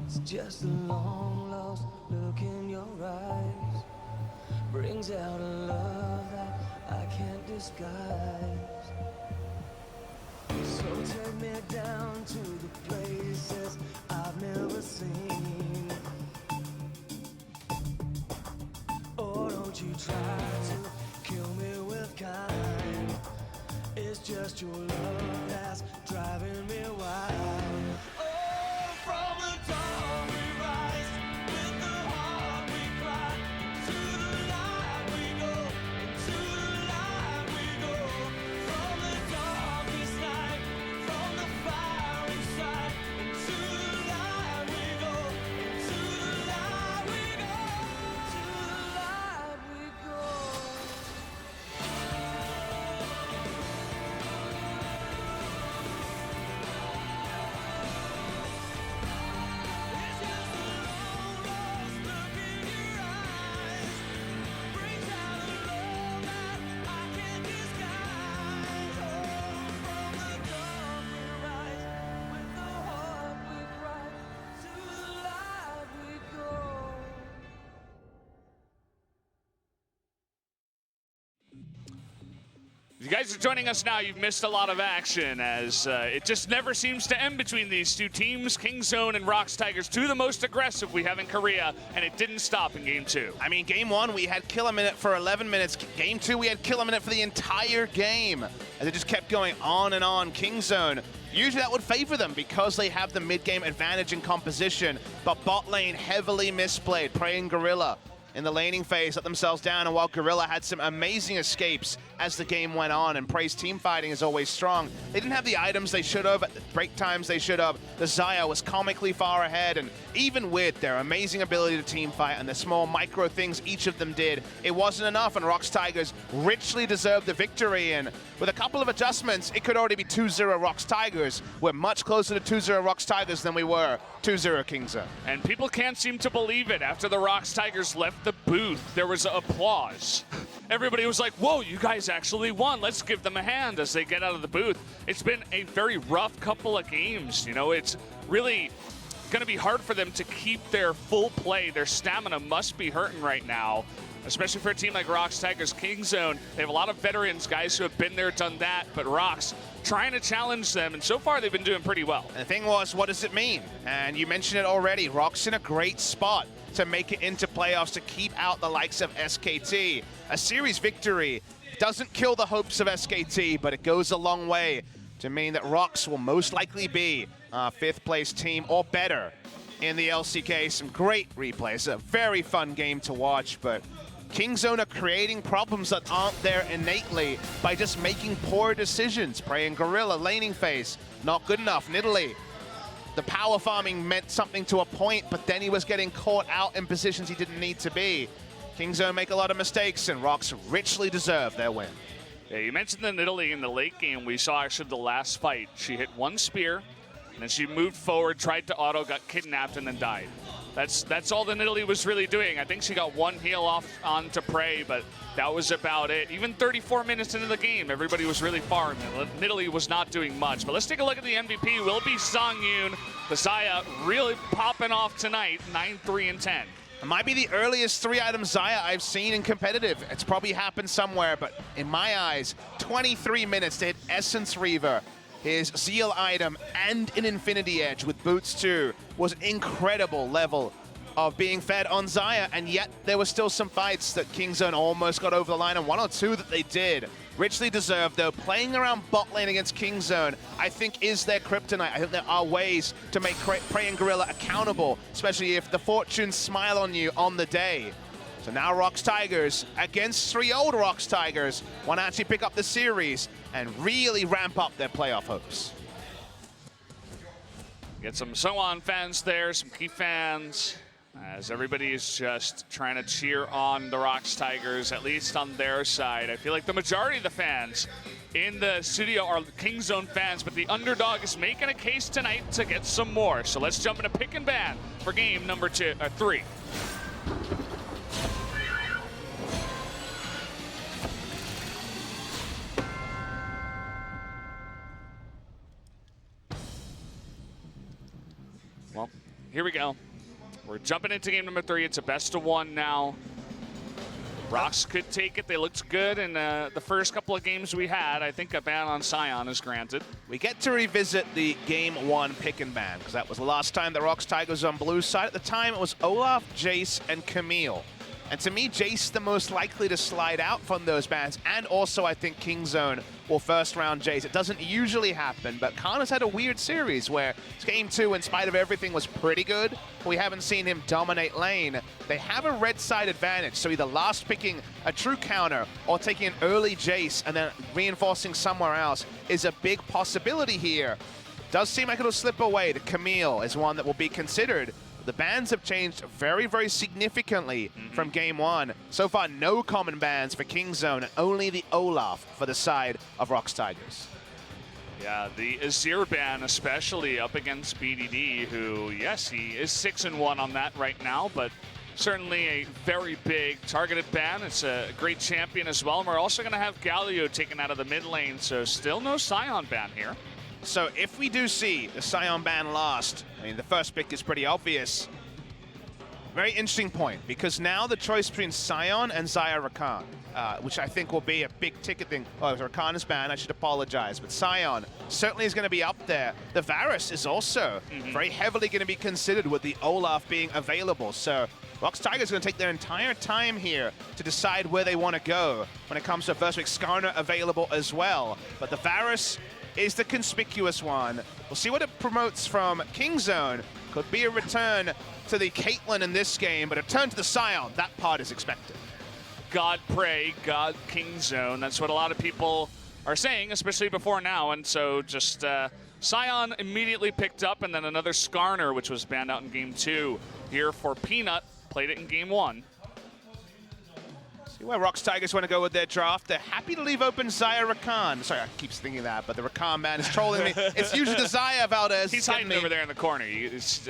It's just a long lost look in your eyes. Brings out a love that I can't disguise. So take me down to the places I've never seen. Or don't you try to kill me with kind. It's just your love that's driving me wild. Oh, from the dawn we rise, with the heart we cry, to the light we go, into the light we go. From the darkest night, from the fire inside, into the light we go, into the light we go, to the light we go. It's just a long lost look in your eyes. Brings out a love that I can't disguise. Oh, from the dawn we rise, with the heart we cry, to the light we go. If you guys are joining us now, you've missed a lot of action as it just never seems to end between these two teams. Kingzone and ROX Tigers, two of the most aggressive we have in Korea, and it didn't stop in Game 2. I mean, Game 1, we had kill a minute for 11 minutes. Game 2, we had kill a minute for the entire game. And it just kept going on and on. Kingzone, usually that would favor them because they have the mid-game advantage in composition, but bot lane heavily misplayed. Prey and Gorilla in the laning phase let themselves down, and while Gorilla had some amazing escapes as the game went on, and Prey's team fighting is always strong, they didn't have the items they should have at the break times they should have. The Xayah was comically far ahead, and even with their amazing ability to team fight and the small micro things each of them did, it wasn't enough, and ROX Tigers richly deserved the victory. And with a couple of adjustments, it could already be 2-0 ROX Tigers. We're much closer to 2-0 ROX Tigers than we were 2-0 Kingzone. And people can't seem to believe it. After the ROX Tigers left the booth, there was applause. Everybody was like, whoa, you guys actually won. Let's give them a hand as they get out of the booth. It's been a very rough couple of games. You know, it's really going to be hard for them to keep their full play. Their stamina must be hurting right now, especially for a team like ROX Tigers. Kingzone, they have a lot of veterans, guys who have been there, done that, but ROX trying to challenge them, and so far they've been doing pretty well. And the thing was, what does it mean? And you mentioned it already, ROX in a great spot to make it into playoffs, to keep out the likes of SKT. A series victory doesn't kill the hopes of SKT, but it goes a long way to mean that ROX will most likely be a 5th place team or better in the LCK. Some great replays, a very fun game to watch, but Kingzone are creating problems that aren't there innately by just making poor decisions. Prey and Gorilla, laning phase, not good enough. Nidalee, the power farming meant something to a point, but then he was getting caught out in positions he didn't need to be. Kingzone make a lot of mistakes, and ROX richly deserve their win. Yeah, you mentioned the Nidalee in the late game. We saw actually the last fight. She hit one spear, and then she moved forward, tried to auto, got kidnapped, and then died. That's all the Nidalee was really doing. I think she got one heal off onto Prey, but that was about it. Even 34 minutes into the game, everybody was really farming. Nidalee was not doing much. But let's take a look at the MVP. Will be Songyun. The Xayah really popping off tonight, 9-3 and 10. It might be the earliest 3-item Xayah I've seen in competitive. It's probably happened somewhere, but in my eyes, 23 minutes to hit Essence Reaver, his Zeal item, and an Infinity Edge with Boots too, was an incredible level of being fed on Xayah, and yet there were still some fights that Kingzone almost got over the line, and 1 or 2 that they did. Richly deserved, though. Playing around bot lane against Kingzone, I think, is their kryptonite. I think there are ways to make Prey and Gorilla accountable, especially if the fortunes smile on you on the day. So now ROX Tigers against 3 old ROX Tigers want to actually pick up the series and really ramp up their playoff hopes. Get some So-On fans there, some key fans, as everybody is just trying to cheer on the ROX Tigers, at least on their side. I feel like the majority of the fans in the studio are Kingzone fans, but the underdog is making a case tonight to get some more. So let's jump into pick and ban for game number 3. Well, here we go. We're jumping into game number 3. It's a best-of-1 now. ROX could take it. They looked good in the first couple of games we had. I think a ban on Sion is granted. We get to revisit the Game 1 pick and ban, because that was the last time the ROX Tigers on blue side. At the time, it was Olaf, Jace, and Camille. And to me, Jace the most likely to slide out from those bans, and also I think Kingzone will first round Jace. It doesn't usually happen, but Khan has had a weird series where game 2, in spite of everything, was pretty good. We haven't seen him dominate lane. They have a red side advantage, so either last picking a true counter or taking an early Jace and then reinforcing somewhere else is a big possibility here. Does seem like it'll slip away. The Camille is one that will be considered. The bans have changed very, very significantly from game 1. So far, no common bans for Kingzone, and only the Olaf for the side of ROX Tigers. Yeah, the Azir ban especially up against BDD, who, yes, he is 6-1 on that right now, but certainly a very big targeted ban. It's a great champion as well, and we're also going to have Galio taken out of the mid lane, so still no Sion ban here. So if we do see the Sion ban last, I mean, the first pick is pretty obvious. Very interesting point, because now the choice between Sion and Xayah Rakan, which I think will be a big ticket thing. Oh, Rakan is banned, I should apologize, but Sion certainly is going to be up there. The Varus is also very heavily going to be considered with the Olaf being available. So ROX Tigers going to take their entire time here to decide where they want to go when it comes to first pick. Skarner available as well, but the Varus is the conspicuous one. We'll see what it promotes from Kingzone. Could be a return to the Caitlyn in this game, but a turn to the Sion, that part is expected. God pray, God Kingzone. That's what a lot of people are saying, especially before now. And so just Sion immediately picked up, and then another Skarner, which was banned out in game 2. Here for Peanut, played it in game 1. See where ROX Tigers want to go with their draft. They're happy to leave open Xayah Rakan. Sorry, I keep thinking that, but the Rakan man is trolling me. It's usually the Xayah Valdez. He's hiding over there in the corner. It's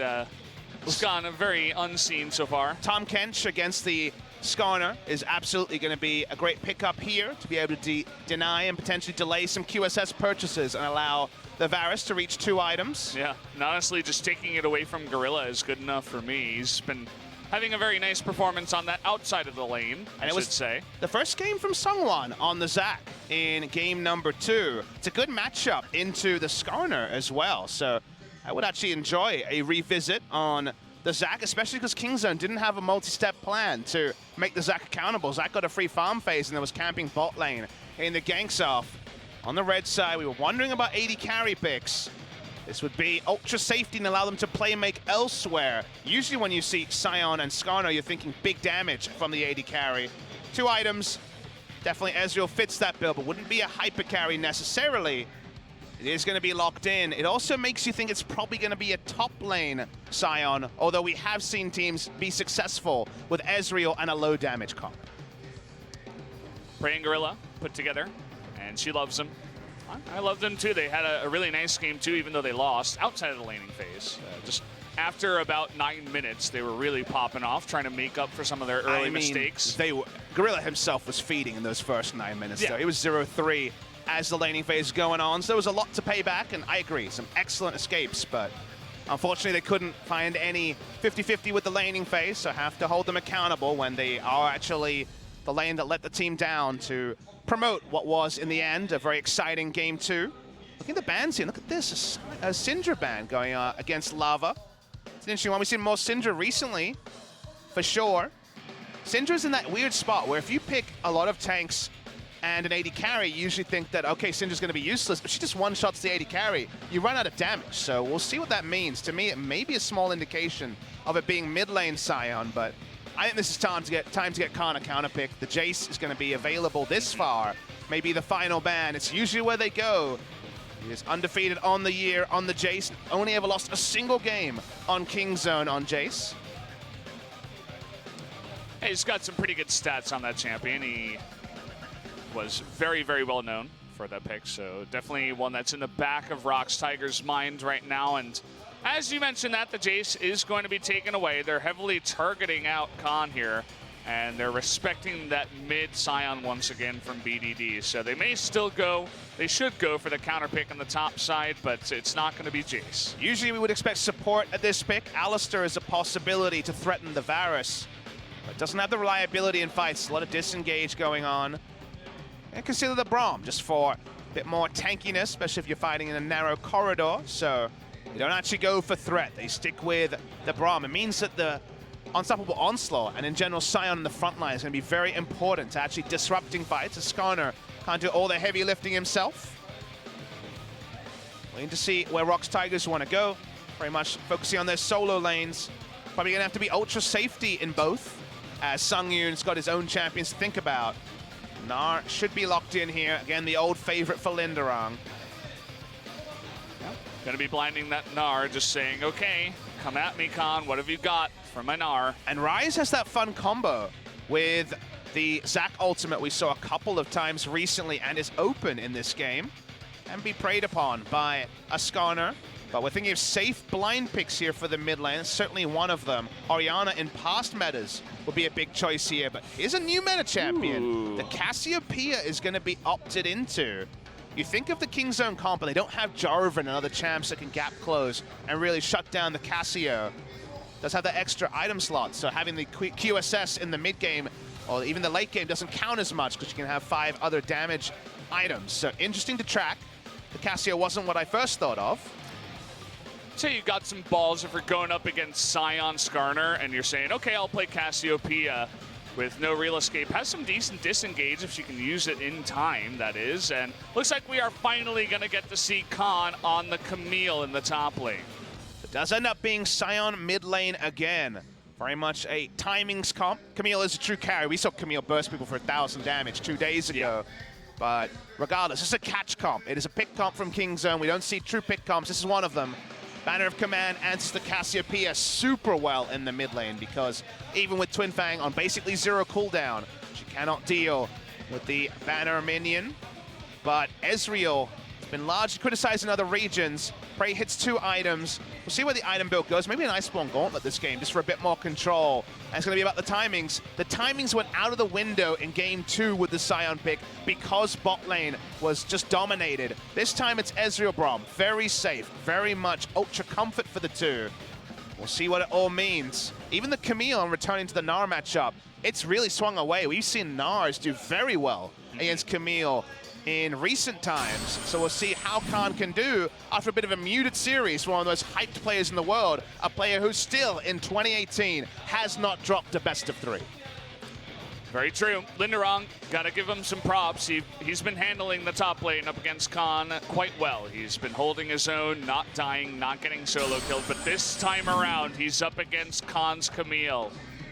gone very unseen so far. Tom Kench against the Skarner is absolutely going to be a great pickup here to be able to deny and potentially delay some QSS purchases and allow the Varus to reach 2 items. Yeah, and honestly, just taking it away from Gorilla is good enough for me. He's been having a very nice performance on that outside of the lane, I should say. The first game from Sungwon on the Zac in game number 2. It's a good matchup into the Skarner as well, so I would actually enjoy a revisit on the Zac, especially because Kingzone didn't have a multi-step plan to make the Zac accountable. Zac got a free farm phase and there was camping bot lane in the ganks off. On the red side, we were wondering about AD carry picks. This would be ultra safety and allow them to play make elsewhere. Usually when you see Sion and Skarner, you're thinking big damage from the AD carry. 2 items. Definitely Ezreal fits that bill, but wouldn't be a hyper carry necessarily. It is going to be locked in. It also makes you think it's probably going to be a top lane Sion, although we have seen teams be successful with Ezreal and a low damage comp. Praying Gorilla put together, and she loves him. I love them too. They had a really nice game too, even though they lost outside of the laning phase. Just after about 9 minutes, they were really popping off, trying to make up for some of their early mistakes. Gorilla himself was feeding in those first 9 minutes, yeah. Though. It was 0-3 as the laning phase is going on, so there was a lot to pay back, and I agree, some excellent escapes, but unfortunately they couldn't find any 50-50 with the laning phase, so have to hold them accountable when they are actually the lane that let the team down to promote what was, in the end, a very exciting game 2. Look at the bans here. Look at this. A Syndra ban going against Lava. It's an interesting one. We've seen more Syndra recently, for sure. Syndra's in that weird spot where if you pick a lot of tanks and an AD carry, you usually think that, okay, Syndra's going to be useless, but she just one-shots the AD carry. You run out of damage, so we'll see what that means. To me, it may be a small indication of it being mid-lane Sion, but I think this is time to get Khan a counterpick. The Jace is going to be available this far. Maybe the final ban. It's usually where they go. He is undefeated on the year on the Jace. Only ever lost a single game on Kingzone on Jace. Hey, he's got some pretty good stats on that champion. He was very, very well known for that pick, so definitely one that's in the back of ROX Tigers' mind right now. And as you mentioned that, the Jace is going to be taken away. They're heavily targeting out Khan here. and they're respecting that mid Scion once again from BDD. So they may still go, they should go for the counter pick on the top side, but it's not going to be Jace. Usually we would expect support at this pick. Alistar is a possibility to threaten the Varus, but doesn't have the reliability in fights. A lot of disengage going on. And consider the Braum just for a bit more tankiness, especially if you're fighting in a narrow corridor. So they don't actually go for threat. They stick with the Braum. It means that the Unstoppable Onslaught and in general Scion in the front line is going to be very important to actually disrupting fights. As Skarner can't do all the heavy lifting himself. Waiting to see where ROX Tigers want to go. Very much focusing on their solo lanes. Probably going to have to be ultra safety in both, as Sungyun's got his own champions to think about. Gnar should be locked in here. Again, the old favorite for Linderang. Gonna be blinding that Gnar, just saying, okay, come at me, Khan. What have you got for my Gnar? And Ryze has that fun combo with the Zac ultimate we saw a couple of times recently and is open in this game and be preyed upon by a Skarner. But we're thinking of safe blind picks here for the mid lane. Certainly one of them. Orianna in past metas will be a big choice here, but here's a new meta champion. Ooh. The Cassiopeia is going to be opted into. You think of the Kingzone comp, and they don't have Jarvan and other champs that can gap close and really shut down the Cassio. Does have the extra item slot, so having the QSS in the mid game or even the late game doesn't count as much because you can have 5 other damage items. So interesting to track. The Cassio wasn't what I first thought of. Say you got some balls if you're going up against Scion Skarner and you're saying, okay, I'll play Cassiopeia with no real escape. Has some decent disengage if she can use it in time, that is. And looks like we are finally going to get to see Khan on the Camille in the top lane. It does end up being Scion mid lane again. Very much a timings comp. Camille is a true carry. We saw Camille burst people for 1,000 damage 2 days ago. Yeah. But regardless, it's a catch comp. It is a pick comp from Kingzone. We don't see true pick comps. This is one of them. Banner of Command answers the Cassiopeia super well in the mid lane because even with Twin Fang on basically 0 cooldown, she cannot deal with the Banner minion. But Ezreal has been largely criticized in other regions. Prey hits 2 items. We'll see where the item build goes. Maybe an Iceborne Gauntlet this game just for a bit more control. And it's going to be about the timings. The timings went out of the window in game 2 with the Scion pick because bot lane was just dominated. This time it's Ezreal Braum. Very safe, very much ultra comfort for the two. We'll see what it all means. Even the Camille on returning to the Gnar matchup, it's really swung away. We've seen Gnars do very well against Camille in recent times. So we'll see how Khan can do after a bit of a muted series, one of the most hyped players in the world, a player who still in 2018 has not dropped a best of 3. Very true. Linderang, gotta give him some props. He's been handling the top lane up against Khan quite well. He's been holding his own, not dying, not getting solo killed, but this time around, he's up against Khan's Camille.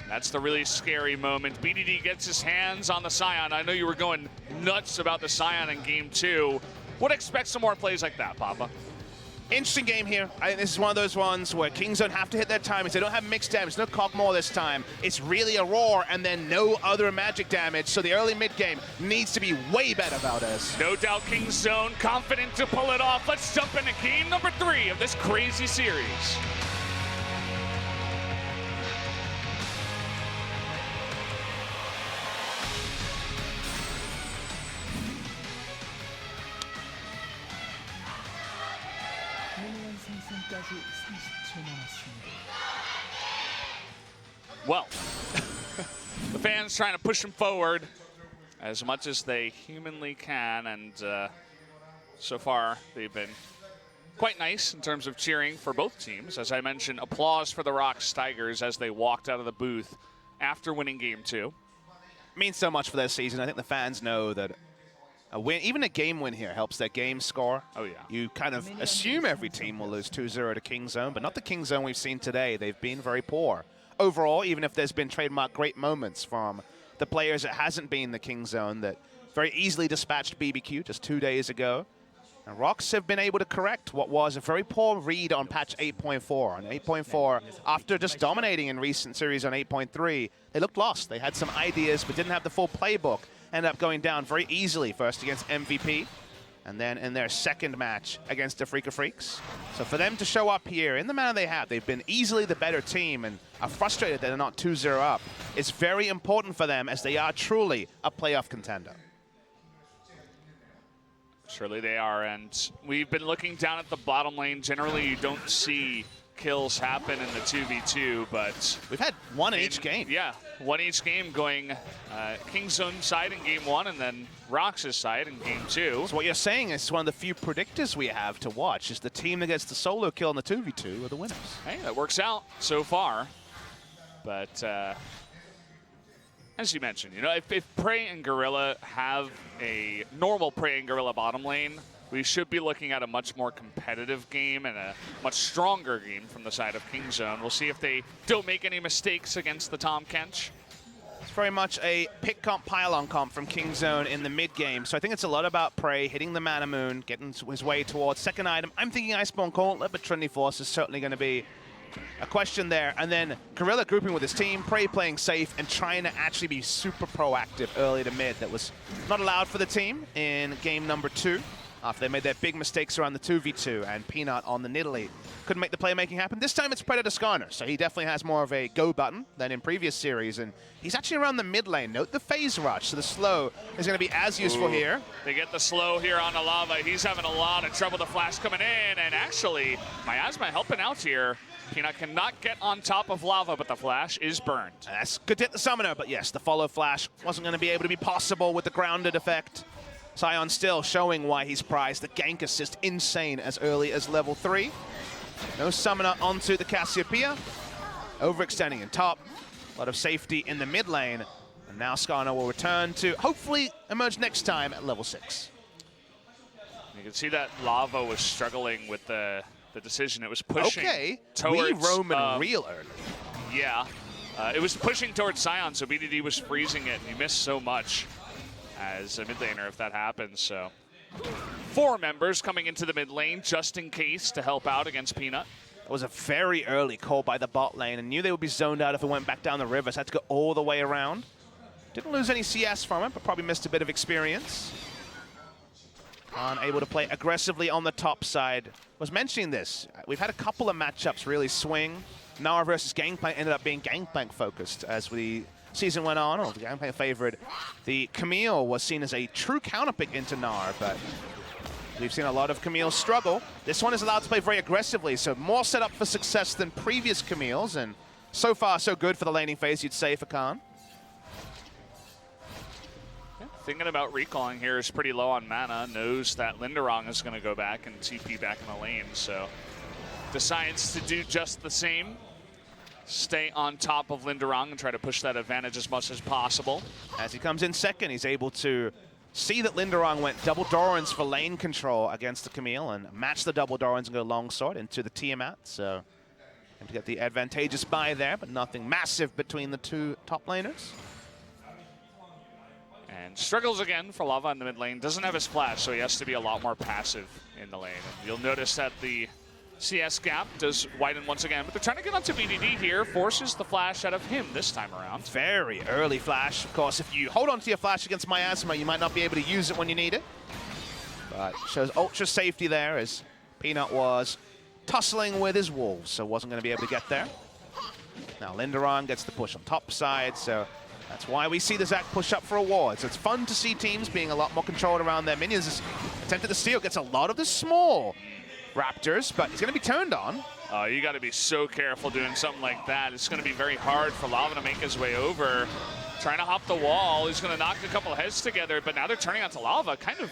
That's the really scary moment. BDD gets his hands on the Scion. I know you were going nuts about the Scion in game 2. Would expect some more plays like that, Papa. Interesting game here. I think this is one of those ones where Kingzone have to hit their timings. They don't have mixed damage, no Cogmore this time. It's really a roar and then no other magic damage. So the early mid game needs to be way better, Valdez. No doubt Kingzone confident to pull it off. Let's jump into game number 3 of this crazy series. Well, the fans trying to push him forward as much as they humanly can, and so far they've been quite nice in terms of cheering for both teams. As I mentioned, applause for the ROX Tigers as they walked out of the booth after winning game 2. It means so much for their season. I think the fans know that a win, even a game win here, helps their game score. Oh, yeah. You kind of assume every team will lose 2-0 to Kingzone, but not the Kingzone we've seen today. They've been very poor. Overall, even if there's been trademark great moments from the players, it hasn't been the Kingzone that very easily dispatched BBQ just 2 days ago. And ROX have been able to correct what was a very poor read on patch 8.4. On 8.4, after just dominating in recent series on 8.3, they looked lost. They had some ideas but didn't have the full playbook. Ended up going down very easily, first against MVP, and then in their second match against the FLICKR Freaks. So for them to show up here in the manner they have, they've been easily the better team and are frustrated that they're not 2-0 up. It's very important for them as they are truly a playoff contender. Surely they are, and we've been looking down at the bottom lane. Generally, you don't see kills happen in the 2v2, but we've had one in each game. Yeah, one each game going Kingzone side in game 1 and then ROX's side in game 2. So what you're saying is one of the few predictors we have to watch is the team that gets the solo kill in the 2v2 are the winners. Hey, that works out so far. But as you mentioned, you know, if Prey and Gorilla have a normal Prey and Gorilla bottom lane, we should be looking at a much more competitive game and a much stronger game from the side of Kingzone. We'll see if they don't make any mistakes against the Tahm Kench. It's very much a pick comp, pile-on comp from Kingzone in the mid-game. So I think it's a lot about Prey hitting the Mana Moon, getting his way towards second item. I'm thinking Iceborne Gauntlet, but Trinity Force is certainly going to be a question there. And then Gorilla grouping with his team, Prey playing safe and trying to actually be super proactive early to mid. That was not allowed for the team in game number 2. After they made their big mistakes around the 2v2 and Peanut on the Nidalee couldn't make the playmaking happen. This time it's Predator Skarner, so he definitely has more of a go button than in previous series, and he's actually around the mid lane. Note the phase rush, so the slow is going to be as useful here. They get the slow here on the Lava. He's having a lot of trouble. The flash coming in, and actually, Miasma helping out here. Peanut cannot get on top of Lava, but the flash is burned. That's good to hit the summoner, but yes, the follow flash wasn't going to be able to be possible with the grounded effect. Sion still showing why he's prized. The gank assist insane as early as level 3. No summoner onto the Cassiopeia. Overextending in top. A lot of safety in the mid lane. And now Skarner will return to hopefully emerge next time at level 6. You can see that Lava was struggling with the decision. It was pushing towards... we Roman real early. Yeah. It was pushing towards Sion, so BDD was freezing it, and he missed so much as a mid laner if that happens. So 4 members coming into the mid lane just in case to help out against Peanut. It was a very early call by the bot lane and knew they would be zoned out if it went back down the river, so had to go all the way around. Didn't lose any CS from it, but probably missed a bit of experience. Unable to play aggressively on the top side. Was mentioning this. We've had a couple of matchups really swing. Nara versus Gangplank ended up being Gangplank focused as the season went on, or the Gangplank favored. The Camille was seen as a true counterpick into Nara, but we've seen a lot of Camille struggle. This one is allowed to play very aggressively, so more set up for success than previous Camille's, and so far so good for the laning phase, you'd say, for Khan. Thinking about recalling here is pretty low on mana, knows that Linderong is going to go back and TP back in the lane, so decides to do just the same. Stay on top of Linderong and try to push that advantage as much as possible. As he comes in second, he's able to see that Linderong went double Dorans for lane control against the Camille and match the double Dorans and go longsword into the Tiamat, so able to get the advantageous buy there, but nothing massive between the 2 top laners. And struggles again for Lava in the mid lane. Doesn't have his flash, so he has to be a lot more passive in the lane. And you'll notice that the CS gap does widen once again, but they're trying to get onto BDD here, forces the flash out of him this time around. Very early flash. Of course, if you hold on to your flash against Miasma, you might not be able to use it when you need it. But shows ultra safety there as Peanut was tussling with his wolves, so wasn't going to be able to get there. Now Linderong gets the push on top side, so that's why we see the Zac push up for awards. It's fun to see teams being a lot more controlled around their minions. Attempted to steal, gets a lot of the small Raptors, but he's going to be turned on. You got to be so careful doing something like that. It's going to be very hard for Lava to make his way over. Trying to hop the wall. He's going to knock a couple of heads together, but now they're turning onto Lava. Kind of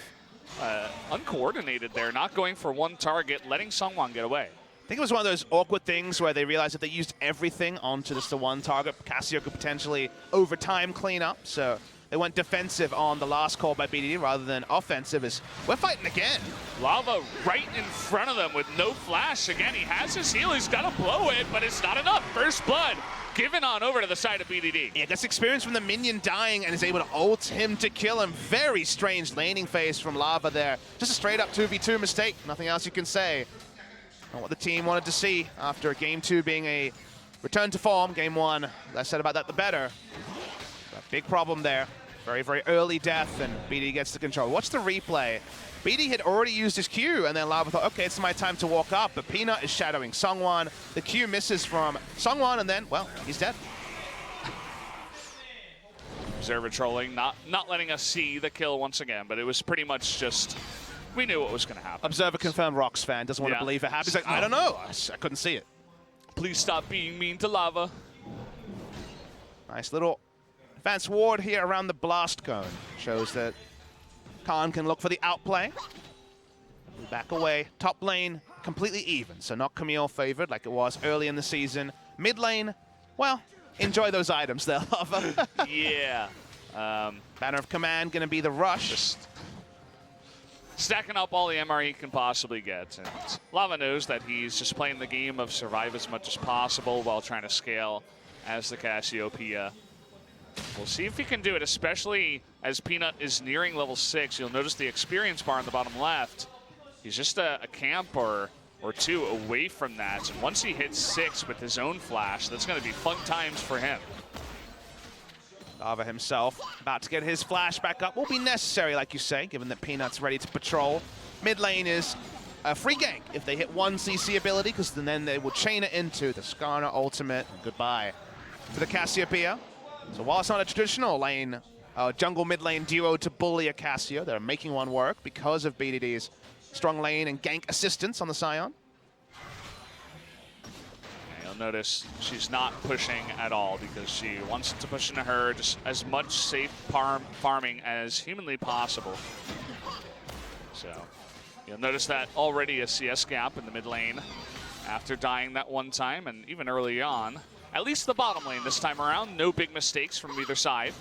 uncoordinated there, not going for one target, letting Sungwon get away. I think it was one of those awkward things where they realized if they used everything onto just the one target, Cassio could potentially, over time, clean up. So they went defensive on the last call by BDD rather than offensive as we're fighting again. Lava right in front of them with no flash. Again, he has his heal. He's got to blow it, but it's not enough. First blood given on over to the side of BDD. Yeah, gets experience from the minion dying and is able to ult him to kill him. Very strange laning phase from Lava there. Just a straight up 2v2 mistake. Nothing else you can say. Not what the team wanted to see after game 2 being a return to form. Game 1, less said about that, the better. But big problem there. Very, very early death, and BD gets the control. Watch the replay. BD had already used his Q, and then Lava thought, okay, it's my time to walk up, but Peanut is shadowing Seongwon. The Q misses from Seongwon, and then, well, he's dead. Observer trolling, not letting us see the kill once again, but it was pretty much just, we knew what was going to happen. Observer confirmed ROX fan, doesn't want to believe it happened. He's like, I don't know, I couldn't see it. Please stop being mean to Lava. Nice little advanced ward here around the blast cone. Shows that Khan can look for the outplay. We back away. Top lane, completely even. So not Camille favored like it was early in the season. Mid lane, well, enjoy those items there, Lava. Yeah. Banner of Command going to be the rush. Just stacking up all the MR he can possibly get. And Lava knows that he's just playing the game of survive as much as possible while trying to scale as the Cassiopeia. We'll see if he can do it, especially as Peanut is nearing level 6. You'll notice the experience bar on the bottom left. He's just a camp or two away from that. And once he hits 6 with his own flash, that's going to be fun times for him. Lava himself about to get his flash back up. Will be necessary, like you say, given that Peanut's ready to patrol. Mid lane is a free gank if they hit one CC ability, because then they will chain it into the Skarner ultimate. And goodbye for the Cassiopeia. So while it's not a traditional lane, jungle mid lane duo to bully a Cassio, they're making one work because of BDD's strong lane and gank assistance on the Scion. You'll notice she's not pushing at all because she wants to push into her just as much safe farming as humanly possible. So you'll notice that already a CS gap in the mid lane after dying that one time, and even early on. At least the bottom lane this time around, no big mistakes from either side.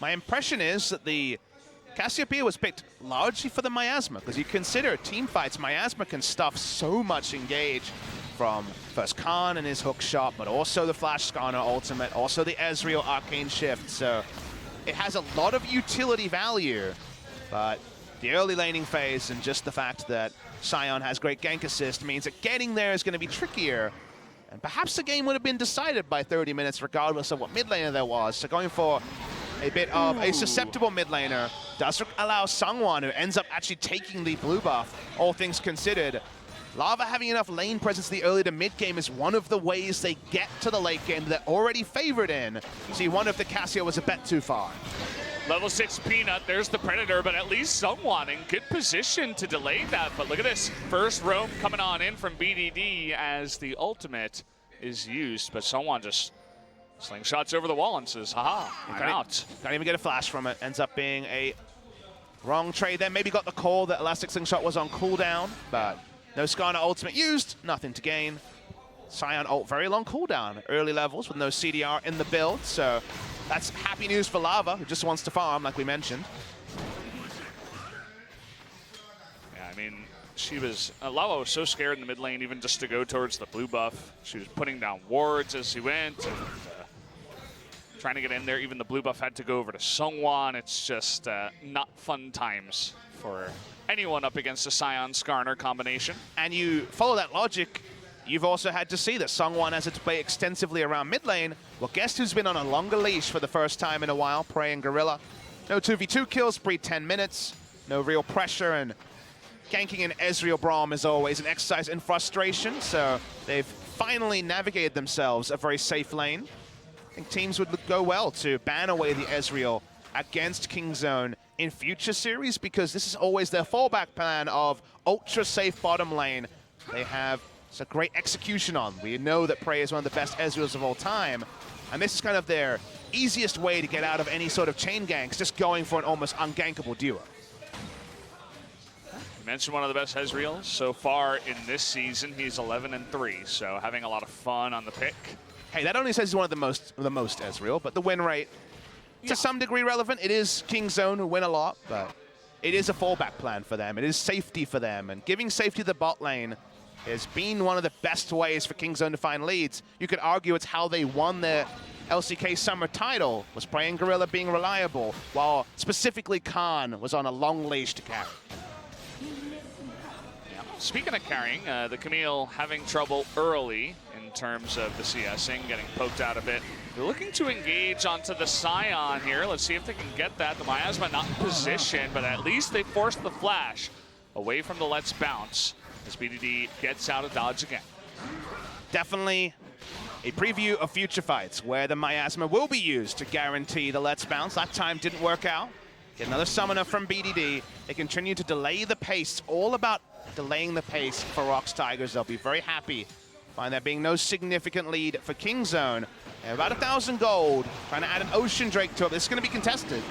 My impression is that the Cassiopeia was picked largely for the Miasma, because you consider team fights, Miasma can stuff so much engage from first Khan and his hook shot, but also the Flash Skarner ultimate, also the Ezreal Arcane Shift. So it has a lot of utility value, but the early laning phase and just the fact that Scion has great gank assist means that getting there is going to be trickier. And perhaps the game would have been decided by 30 minutes regardless of what mid laner there was. So going for a bit of a susceptible mid laner does allow Seongwon, who ends up actually taking the blue buff, all things considered. Lava having enough lane presence in the early to mid game is one of the ways they get to the late game they're already favored in. So you wonder if the Cassio was a bet too far. Level 6 Peanut, there's the Predator, but at least Seongwon in good position to delay that. But look at this, first roam coming on in from BDD as the ultimate is used. But Seongwon just slingshots over the wall and says, haha, I'm out. Can't even get a flash from it. Ends up being a wrong trade there. Maybe got the call that Elastic Slingshot was on cooldown, but no Skarner ultimate used, nothing to gain. Scion ult, very long cooldown, early levels with no CDR in the build, so that's happy news for Lava, who just wants to farm, like we mentioned. Yeah, I mean, she was, Lava was so scared in the mid lane even just to go towards the blue buff. She was putting down wards as she went, and trying to get in there. Even the blue buff had to go over to Seongwon. It's just not fun times for anyone up against a Scion Skarner combination. And you follow that logic, you've also had to see that Seongwon has to play extensively around mid lane. Well, guess who's been on a longer leash for the first time in a while? Prey and Gorilla. No 2v2 kills, pre-10 minutes. No real pressure, and ganking in Ezreal Braum is always an exercise in frustration, so they've finally navigated themselves a very safe lane. I think teams would go well to ban away the Ezreal against Kingzone in future series, because this is always their fallback plan of ultra-safe bottom lane. They have a great execution on. We know that Prey is one of the best Ezreals of all time, and this is kind of their easiest way to get out of any sort of chain ganks, just going for an almost ungankable duo. You mentioned one of the best Ezreals so far in this season. He's 11-3, so having a lot of fun on the pick. Hey, that only says he's one of the most Ezreal, but the win rate, to some degree relevant. It is Kingzone who win a lot, but it is a fallback plan for them. It is safety for them, and giving safety to the bot lane has been one of the best ways for Kingzone to find leads. You could argue it's how they won their LCK summer title, was Prey and Gorilla being reliable, while specifically Khan was on a long leash to carry. speaking of carrying, the Camille having trouble early in terms of the CSing, getting poked out a bit. They're looking to engage onto the Scion here. Let's see if they can get that. The Miasma not in position, but at least they forced the flash away from the Let's Bounce as BDD gets out of dodge again. Definitely a preview of future fights where the Miasma will be used to guarantee the Let's Bounce. That time didn't work out. Get another summoner from BDD. They continue to delay the pace. It's all about delaying the pace for ROX Tigers. They'll be very happy. Find there being no significant lead for Kingzone. They have about 1,000 gold. Trying to add an Ocean Drake to it. This is going to be contested.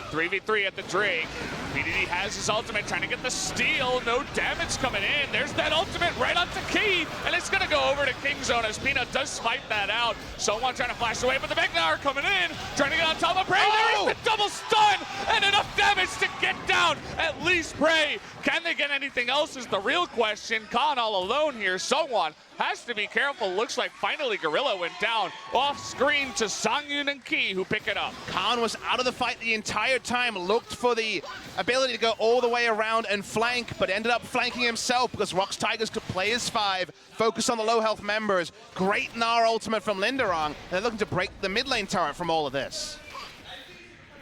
3v3 at the Drake. BDD has his ultimate, trying to get the steal. No damage coming in. There's that ultimate right onto Key, and it's going to go over to Kingzone as Peanut does swipe that out. Someone trying to flash away, but the Magnar coming in, trying to get on top of Prey. Oh! There's the double stun, and enough damage to get down at least Prey. Can they get anything else is the real question. Khan all alone here. Someone has to be careful. Looks like finally Gorilla went down off screen to Songyun and Key, who pick it up. Khan was out of the fight the entire time, looked for the ability to go all the way around and flank, but ended up flanking himself because ROX Tigers could play as 5, focus on the low health members. Great Gnar ultimate from Linderong. They're looking to break the mid lane turret from all of this.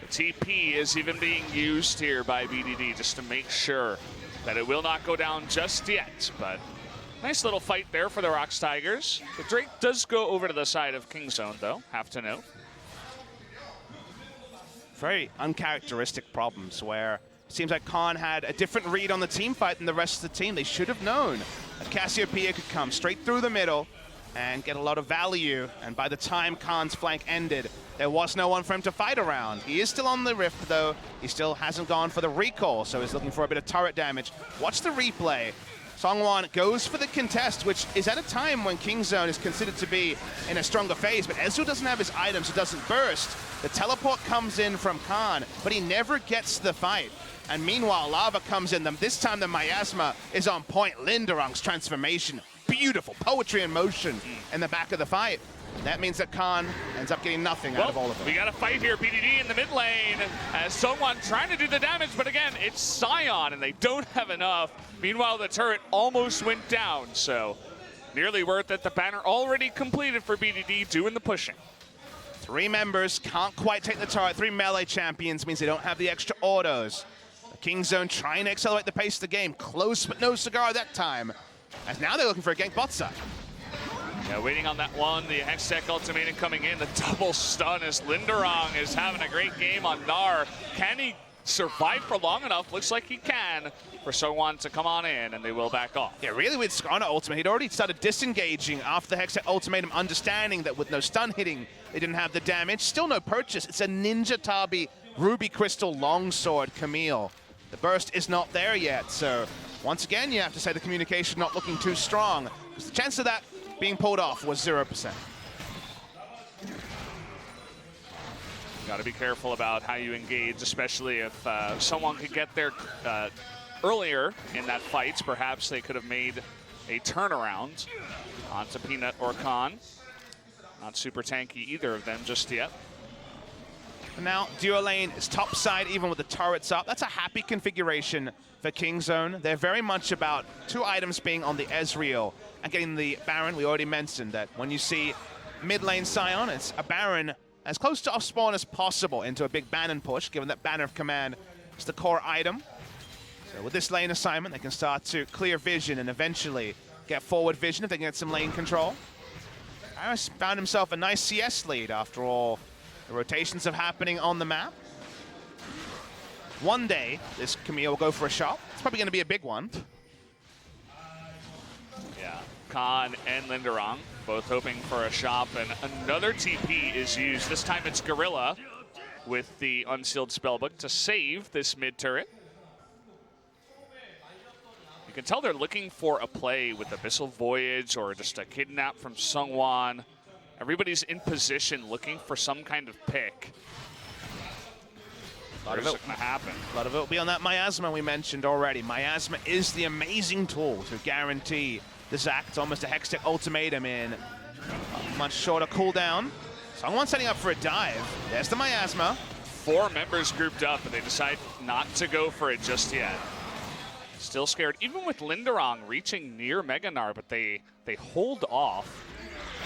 The TP is even being used here by BDD just to make sure that it will not go down just yet, but nice little fight there for the ROX Tigers. The Drake does go over to the side of Kingzone, though, have to note. Very uncharacteristic problems where it seems like Khan had a different read on the team fight than the rest of the team. They should have known that Cassiopeia could come straight through the middle and get a lot of value, and by the time Khan's flank ended, there was no one for him to fight around. He is still on the Rift, though. He still hasn't gone for the recall, so he's looking for a bit of turret damage. Watch the replay. Songwon goes for the contest, which is at a time when Kingzone is considered to be in a stronger phase, but Ezreal doesn't have his items, it doesn't burst. The teleport comes in from Khan, but he never gets the fight. And meanwhile, Lava comes in. This time the Miasma is on point. Linderong's transformation, beautiful poetry in motion in the back of the fight. That means that Khan ends up getting nothing out of all of them. We got a fight here, BDD in the mid lane, as someone trying to do the damage, but again, it's Scion, and they don't have enough. Meanwhile, the turret almost went down, so nearly worth it. The banner already completed for BDD, doing the pushing. 3 members can't quite take the turret. 3 melee champions means they don't have the extra autos. Kingzone trying to accelerate the pace of the game. Close, but no cigar that time. As now they're looking for a gank bot side. Yeah, waiting on that one. The Hextech ultimatum coming in. The double stun as Linderong is having a great game on Gnar. Can he survive for long enough? Looks like he can for Sowon to come on in, and they will back off. Yeah, really with Skarner ultimate, he'd already started disengaging after the Hextech ultimatum, understanding that with no stun hitting, they didn't have the damage. Still no purchase. It's a Ninja Tabi Ruby Crystal Longsword Camille. The burst is not there yet, so once again, you have to say the communication not looking too strong, because the chance of that being pulled off was 0%. Got to be careful about how you engage, especially if someone could get there earlier in that fight. Perhaps they could have made a turnaround onto Peanut or Khan. Not super tanky, either of them just yet. Now, duo lane is top side, even with the turrets up. That's a happy configuration for Kingzone. They're very much about 2 items being on the Ezreal and getting the Baron. We already mentioned that when you see mid lane Sion, it's a Baron as close to off spawn as possible into a big Banon push, given that Banner of Command is the core item. So with this lane assignment, they can start to clear vision and eventually get forward vision if they can get some lane control. Harris found himself a nice CS lead after all the rotations are happening on the map. One day, this Camille will go for a shot. It's probably going to be a big one. Yeah, Khan and Linderong both hoping for a shop, and another TP is used. This time it's Gorilla with the unsealed spellbook to save this mid turret. You can tell they're looking for a play with Abyssal Voyage or just a kidnap from Sungwon. Everybody's in position looking for some kind of pick. A lot of it going to happen. A lot of it will be on that Miasma we mentioned already. Miasma is the amazing tool to guarantee the Zac. It's almost a Hextech ultimatum in a much shorter cooldown. Someone setting up for a dive. There's the Miasma. 4 members grouped up, and they decide not to go for it just yet. Still scared, even with Linderong reaching near Meganar, but they hold off.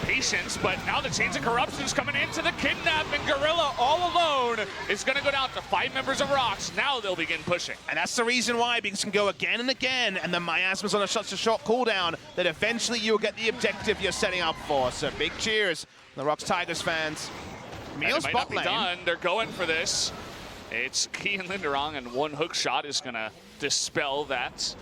Patience, but now the Chains of Corruption is coming into the kidnap, and Gorilla all alone is going to go down to 5 members of ROX. Now they'll begin pushing. And that's the reason why, because it can go again and again, and the miasma's on such a short cooldown that eventually you'll get the objective you're setting up for. So big cheers, the ROX Tigers fans. Meal's might not bot be lane. done. They're going for this. It's Key and Linderong, and one hook shot is going to dispel that.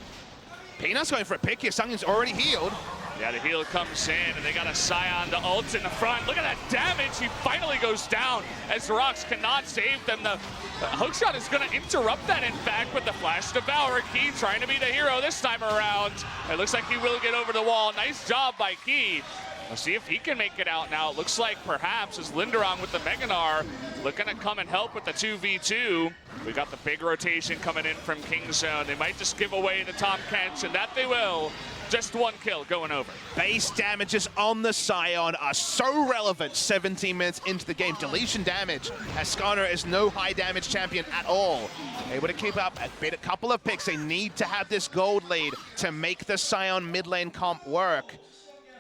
Peanut's going for a pick here. Sunghyun's already healed. Yeah, the heal comes in, and they got a Scion to ult in the front. Look at that damage. He finally goes down as ROX cannot save them. The hookshot is going to interrupt that, in fact, with the flash devour. Key trying to be the hero this time around. It looks like he will get over the wall. Nice job by Key. We'll see if he can make it out now. It looks like perhaps as Linderong with the Meganar looking to come and help with the 2v2. We got the big rotation coming in from Kingzone. They might just give away the Tahm Kench, and that they will. Just one kill going over. Base damages on the Scion are so relevant 17 minutes into the game. Deletion damage, as Skarner is no high damage champion at all. Able to keep up a couple of picks. They need to have this gold lead to make the Scion mid lane comp work.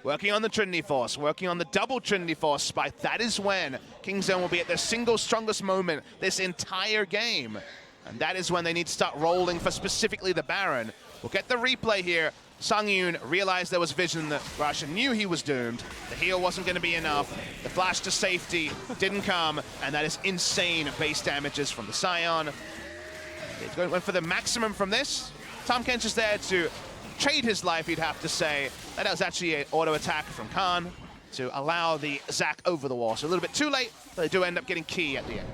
Working on the Trinity Force, working on the double Trinity Force spike. That is when Kingzone will be at their single strongest moment this entire game. And that is when they need to start rolling for specifically the Baron. We'll get the replay here. Sunghyun realized there was vision in the rush and knew he was doomed. The heal wasn't going to be enough. The flash to safety didn't come, and that is insane base damages from the Scion. They went for the maximum from this. Tahm Kench is there to trade his life, you'd have to say. That was actually an auto attack from Khan to allow the Zac over the wall. So a little bit too late, but they do end up getting Key at the end.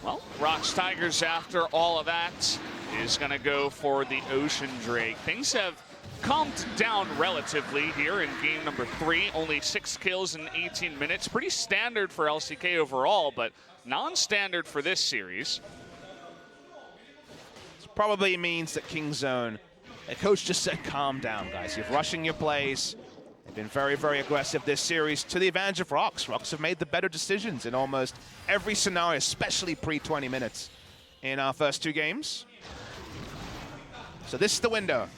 Well, ROX Tigers, after all of that, is going to go for the Ocean Drake. Things have calmed down relatively here in game number 3. Only 6 kills in 18 minutes. Pretty standard for LCK overall, but non-standard for this series. This probably means that Kingzone, the coach just said, calm down, guys. You're rushing your plays. They've been very, very aggressive this series to the advantage of ROX. ROX have made the better decisions in almost every scenario, especially pre-20 minutes in our first 2 games. So this is the window.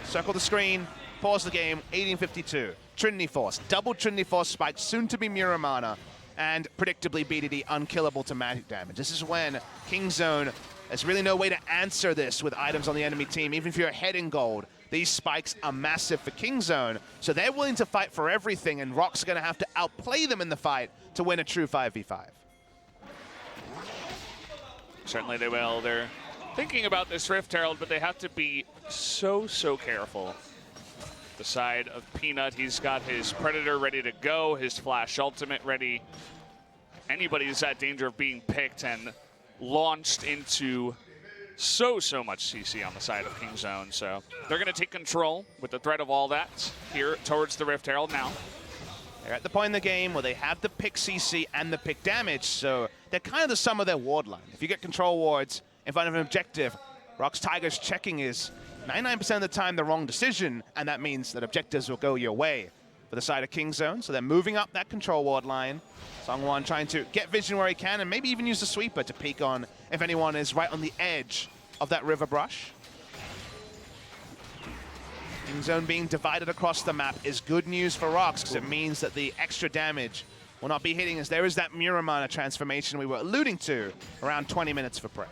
Circle the screen, pause the game, 1852. Trinity Force, double Trinity Force spike, soon to be Muramana, and predictably BDD unkillable to magic damage. This is when Kingzone, there's really no way to answer this with items on the enemy team, even if you're ahead in gold. These spikes are massive for Kingzone, so they're willing to fight for everything, and ROX are going to have to outplay them in the fight to win a true 5v5. Certainly they will. They're thinking about this Rift Herald, but they have to be so careful. The side of Peanut, he's got his Predator ready to go, his Flash Ultimate ready. Anybody who's at danger of being picked and launched into so much CC on the side of Kingzone. So they're going to take control with the threat of all that here towards the Rift Herald now. They're at the point in the game where they have the pick CC and the pick damage, so they're kind of the sum of their ward line. If you get control wards in front of an objective, ROX Tigers checking is 99% of the time the wrong decision, and that means that objectives will go your way for the side of Kingzone. So they're moving up that control ward line. Sungwon trying to get vision where he can and maybe even use the sweeper to peek on if anyone is right on the edge of that river brush. Kingzone being divided across the map is good news for ROX because it means that the extra damage will not be hitting as there is that Muramana transformation we were alluding to around 20 minutes for prep.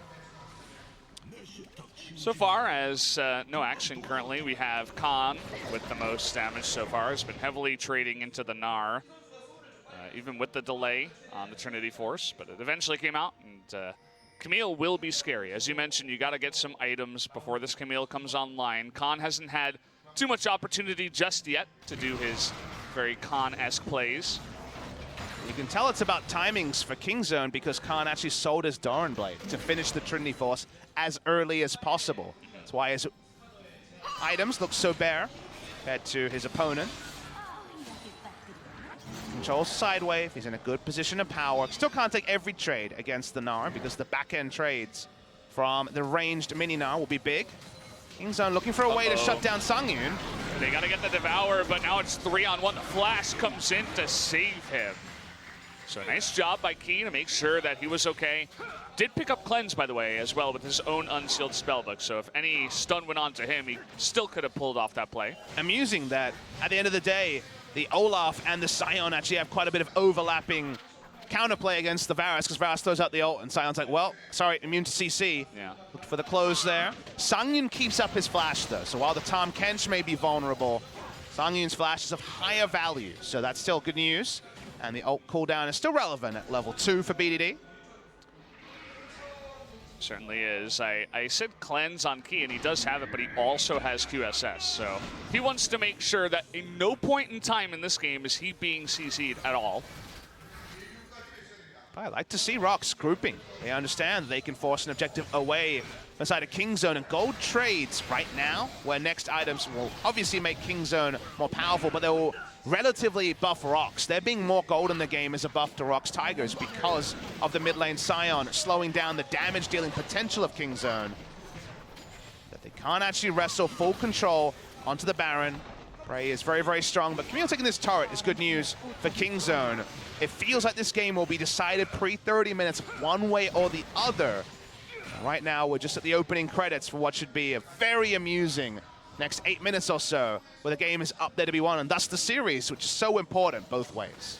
So far as no action currently, we have Khan with the most damage so far. Has been heavily trading into the Gnar, even with the delay on the Trinity Force, but it eventually came out, and Camille will be scary. As you mentioned, you got to get some items before this Camille comes online. Khan hasn't had too much opportunity just yet to do his very Khan-esque plays. You can tell it's about timings for Kingzone because Khan actually sold his Doran Blade to finish the Trinity Force as early as possible. That's why his items look so bare compared to his opponent. Controls sidewave, he's in a good position of power. Still can't take every trade against the Gnar because the back-end trades from the ranged mini Gnar will be big. Kingzone looking for a way to shut down Sunghyun. They got to get the Devour, but now it's 3-on-1. The Flash comes in to save him. So nice job by Key to make sure that he was okay. Did pick up Cleanse, by the way, as well with his own unsealed spellbook. So if any stun went on to him, he still could have pulled off that play. Amusing that at the end of the day, the Olaf and the Sion actually have quite a bit of overlapping counterplay against the Varus, because Varus throws out the ult and Sion's like, well, sorry, immune to CC. Yeah. Looked for the close there. Sangyun keeps up his flash though, so while the Tahm Kench may be vulnerable, Sangyun's flash is of higher value, so that's still good news. And the ult cooldown is still relevant at level 2 for BDD. Certainly is. I said Cleanse on Key, and he does have it, but he also has QSS. So he wants to make sure that in no point in time in this game is he being CC'd at all. I like to see ROX grouping. They understand they can force an objective away inside of Kingzone, and gold trades right now, where next items will obviously make Kingzone more powerful, but they will relatively buff ROX. There being more gold in the game is a buff to ROX Tigers because of the mid lane Sion slowing down the damage dealing potential of Kingzone. That they can't actually wrestle full control onto the Baron. Bray is very, very strong, but Camille taking this turret is good news for Kingzone. It feels like this game will be decided pre-30 minutes one way or the other. And right now, we're just at the opening credits for what should be a very amusing next 8 minutes or so, where the game is up there to be won, and thus the series, which is so important both ways.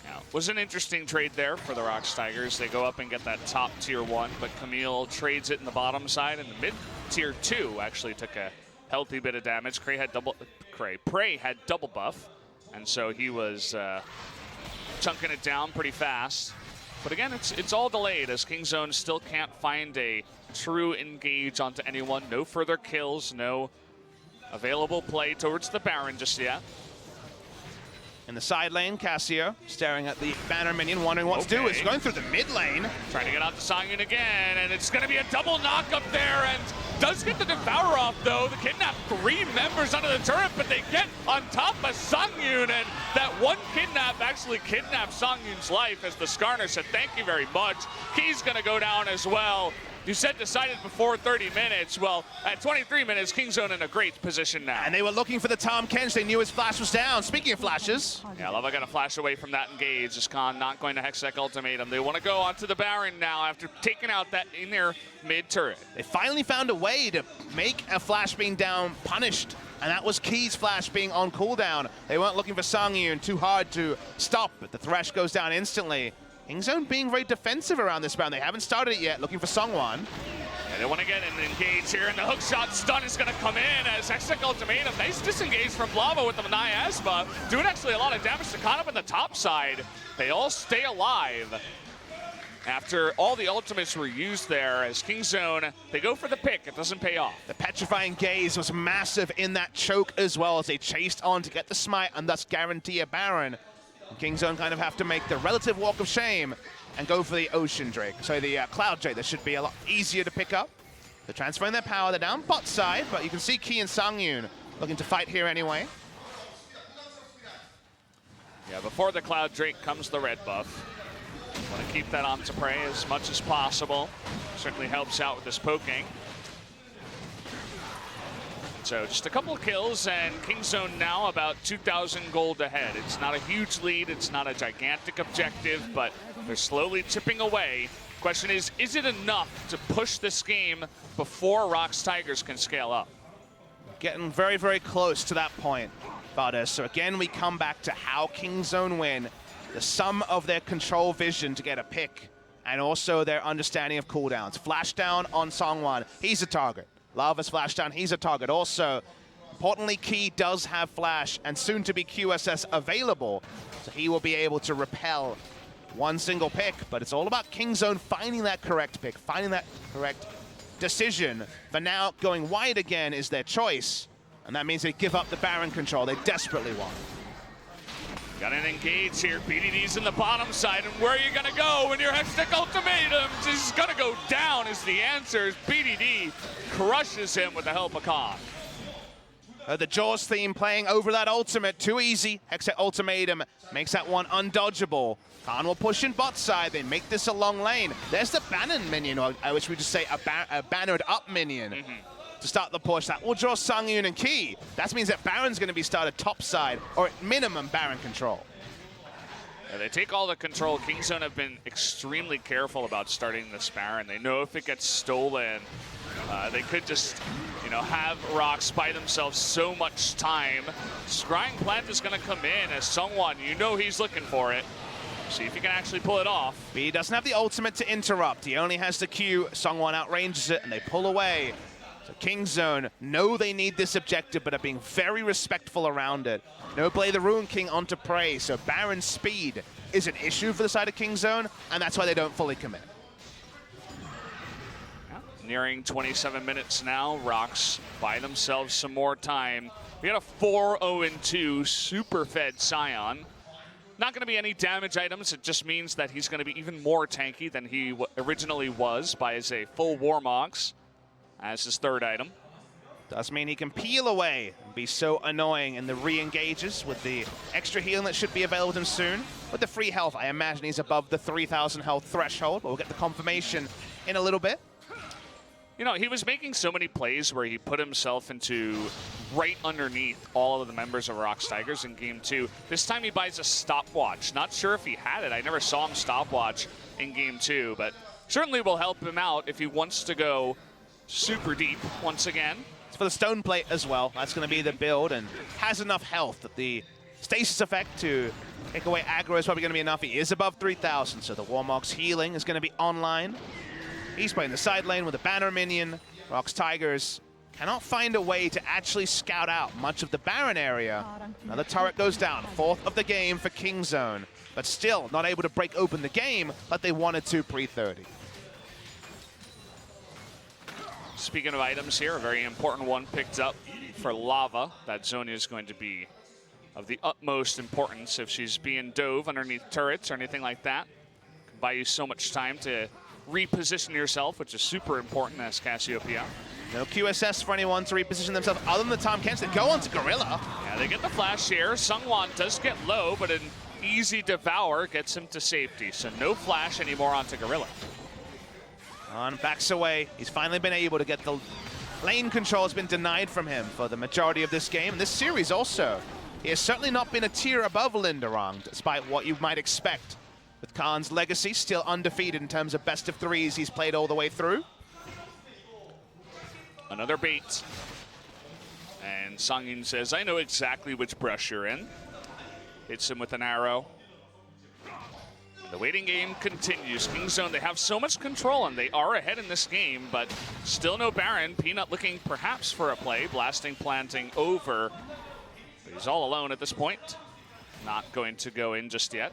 Now, was an interesting trade there for the ROX Tigers. They go up and get that top tier 1, but Camille trades it in the bottom side, and the mid tier 2 actually took a healthy bit of damage. Prey had double buff, and so he was chunking it down pretty fast. But again, it's all delayed as Kingzone still can't find a true engage onto anyone. No further kills, no available play towards the Baron just yet. In the side lane, Cassio staring at the banner minion, wondering what to do. It's going through the mid lane. Trying to get out to Sangyun again, and it's going to be a double knock up there, and does get the Devour off, though. The Kidnap 3 members under the turret, but they get on top of Sangyun, and that one Kidnap actually kidnaps Sangyun's life as the Skarner said, thank you very much. Key's going to go down as well. You said decided before 30 minutes. Well, at 23 minutes, Kingzone in a great position now. And they were looking for the Tahm Kench. They knew his flash was down. Speaking of flashes. Yeah, Lava got a flash away from that engage. Is Khan not going to Hextech Ultimatum. They want to go onto the Baron now after taking out that in their mid turret. They finally found a way to make a flash being down punished. And that was Key's flash being on cooldown. They weren't looking for Sangyun, too hard to stop, but the Thresh goes down instantly. Kingzone being very defensive around this round. They haven't started it yet, looking for Songwan. Yeah, they want to get an engage here, and the hookshot stun is going to come in as Hextech Ultimatum. Nice disengage from Blava with the Miasma, doing actually a lot of damage to Khan up in the top side. They all stay alive after all the ultimates were used there as Kingzone, they go for the pick. It doesn't pay off. The petrifying gaze was massive in that choke as well as they chased on to get the smite and thus guarantee a Baron. Kingzone kind of have to make the relative walk of shame and go for the Ocean Drake. So the Cloud Drake, that should be a lot easier to pick up. They're transferring their power. They're down bot side, but you can see Key and Sangyun looking to fight here anyway. Yeah, before the Cloud Drake comes the red buff. Want to keep that on to Prey as much as possible. Certainly helps out with this poking. So just a couple of kills, and Kingzone now about 2,000 gold ahead. It's not a huge lead, it's not a gigantic objective, but they're slowly chipping away. Question is it enough to push this game before ROX Tigers can scale up? Getting very, very close to that point, Valdez. So again, we come back to how Kingzone win. The sum of their control vision to get a pick, and also their understanding of cooldowns. Flash down on Songwan, he's a target. Lava's flash down, he's a target. Also, importantly, Key does have flash and soon to be QSS available, so he will be able to repel one single pick, but it's all about Kingzone finding that correct pick, finding that correct decision. For now, going wide again is their choice, and that means they give up the Baron control they desperately want. Got an engage here. BDD's in the bottom side, and where are you gonna go when your Hextech Ultimatum is gonna go down is the answer. BDD crushes him with the help of Khan. The Jaws theme playing over that ultimate, too easy. Hextech Ultimatum makes that one undodgeable. Khan will push in bot side, they make this a long lane. There's the Bannon minion, or I wish we just say a bannered up minion. To start the push. That will draw Sangyun and Key. That means that Baron's going to be started top side, or at minimum Baron control. Yeah, they take all the control. Kingzone have been extremely careful about starting this Baron. They know if it gets stolen, they could just, you know, have ROX buy themselves so much time. Scrying Plant is going to come in as Sungwon. You know he's looking for it. See if he can actually pull it off. But he doesn't have the ultimate to interrupt. He only has the Q. Sungwon outranges it, and they pull away. So Kingzone know they need this objective, but are being very respectful around it. No Blade the Ruin King onto Prey, so Baron speed is an issue for the side of Kingzone, and that's why they don't fully commit. Yeah, nearing 27 minutes now. ROX buy themselves some more time. We got a 4-0-2 super fed Sion. Not going to be any damage items. It just means that he's going to be even more tanky than he originally was by his full Warmogs as his third item. Does mean he can peel away and be so annoying in the re-engages with the extra healing that should be available to him soon. With the free health, I imagine he's above the 3,000 health threshold, but we'll get the confirmation in a little bit. You know, he was making so many plays where he put himself into right underneath all of the members of ROX Tigers in Game 2. This time he buys a stopwatch. Not sure if he had it. I never saw him stopwatch in Game 2, but certainly will help him out if he wants to go super deep once again. It's for the stone plate as well. That's going to be the build, and has enough health that the stasis effect to take away aggro is probably going to be enough. He is above 3,000, so the Warmog's healing is going to be online. He's playing the side lane with a banner minion. ROX Tigers cannot find a way to actually scout out much of the Baron area. Another turret goes down, fourth of the game for Kingzone, but still not able to break open the game like they wanted to pre-30. Speaking of items here, a very important one picked up for Lava. That Zonia is going to be of the utmost importance if she's being dove underneath turrets or anything like that. Can buy you so much time to reposition yourself, which is super important as Cassiopeia. No QSS for anyone to reposition themselves other than the Tahm Kench. They go on to Gorilla. Yeah, they get the flash here. Sungwon does get low, but an easy devour gets him to safety. So no flash anymore onto Gorilla. On backs away. He's finally been able to get the lane control has been denied from him for the majority of this game. And this series also. He has certainly not been a tier above Linderong, despite what you might expect. With Khan's legacy still undefeated in terms of best of threes he's played all the way through. Another bait. And Songyun says, I know exactly which brush you're in. Hits him with an arrow. The waiting game continues. Kingzone, they have so much control and they are ahead in this game, but still no Baron. Peanut looking perhaps for a play. Blasting, planting over. But he's all alone at this point. Not going to go in just yet.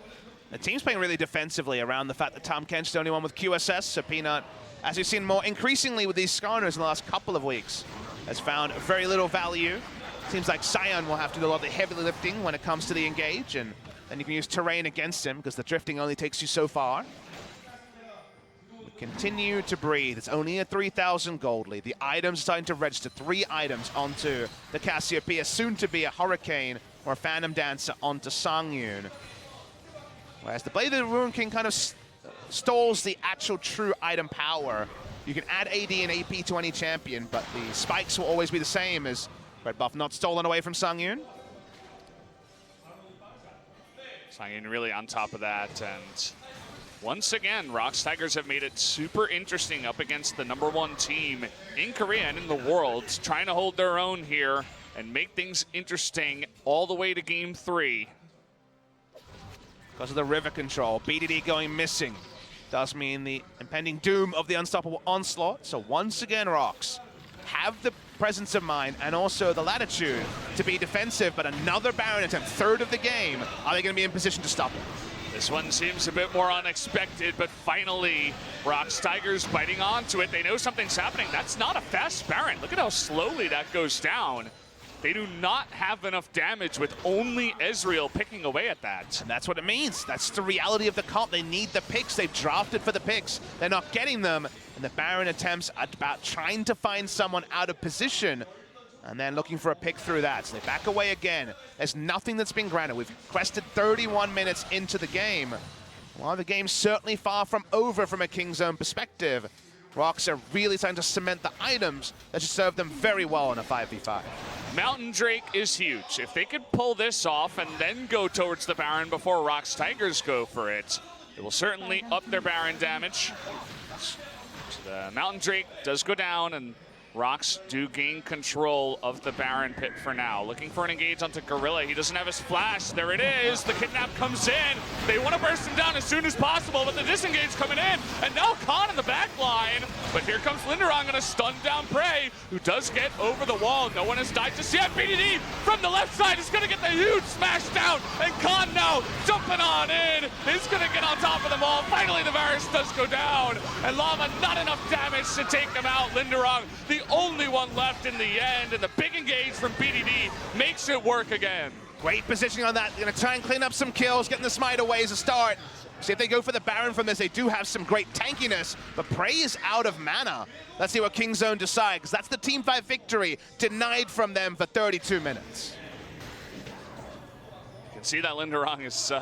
The team's playing really defensively around the fact that Tahm Kench is the only one with QSS, so Peanut, as we've seen more increasingly with these Skarners in the last couple of weeks, has found very little value. Seems like Sion will have to do a lot of the heavy lifting when it comes to the engage, and then you can use terrain against him because the drifting only takes you so far. We continue to breathe. It's only a 3,000 gold lead. The items are starting to register. 3 items onto the Cassiopeia, soon to be a Hurricane or a Phantom Dancer onto Songyun. Whereas the Blade of the Ruin King kind of stalls the actual true item power. You can add AD and AP to any champion, but the spikes will always be the same as red buff not stolen away from Songyun. Songyun really on top of that, and once again, ROX Tigers have made it super interesting up against the #1 team in Korea and in the world, trying to hold their own here and make things interesting all the way to Game 3. Because of the river control, BDD going missing does mean the impending doom of the unstoppable onslaught. So once again, ROX have the presence of mind and also the latitude to be defensive, but another Baron attempt, third of the game. Are they going to be in position to stop it? This one seems a bit more unexpected, but finally, ROX Tigers biting onto it. They know something's happening. That's not a fast Baron. Look at how slowly that goes down. They do not have enough damage with only Ezreal picking away at that. And that's what it means. That's the reality of the comp. They need the picks. They've drafted for the picks. They're not getting them. And the Baron attempts at about trying to find someone out of position and then looking for a pick through that. So they back away again. There's nothing that's been granted. We've quested 31 minutes into the game. While the game's certainly far from over from a Kingzone perspective, ROX are really starting to cement the items that should serve them very well in a 5v5. Mountain Drake is huge. If they could pull this off and then go towards the Baron before ROX Tigers go for it, it will certainly up their Baron damage. So the Mountain Drake does go down, and ROX do gain control of the Baron pit for now. Looking for an engage onto Gorilla. He doesn't have his flash. There it is. The kidnap comes in. They want to burst him down as soon as possible, but the disengage coming in. And now Khan in the back line. But here comes Linderong going to stun down Prey, who does get over the wall. No one has died just yet. BDD from the left side is going to get the huge smash down. And Khan now jumping on in. Is going to get on top of them all. Finally, the virus does go down. And Lava, not enough damage to take him out. Linderong, the only one left in the end, and the big engage from BDD makes it work again. Great positioning on that. Going to try and clean up some kills, getting the smite away as a start. See if they go for the Baron from this. They do have some great tankiness, but Prey is out of mana. Let's see what Kingzone decide, because that's the Team 5 victory denied from them for 32 minutes. You can see that Linderong is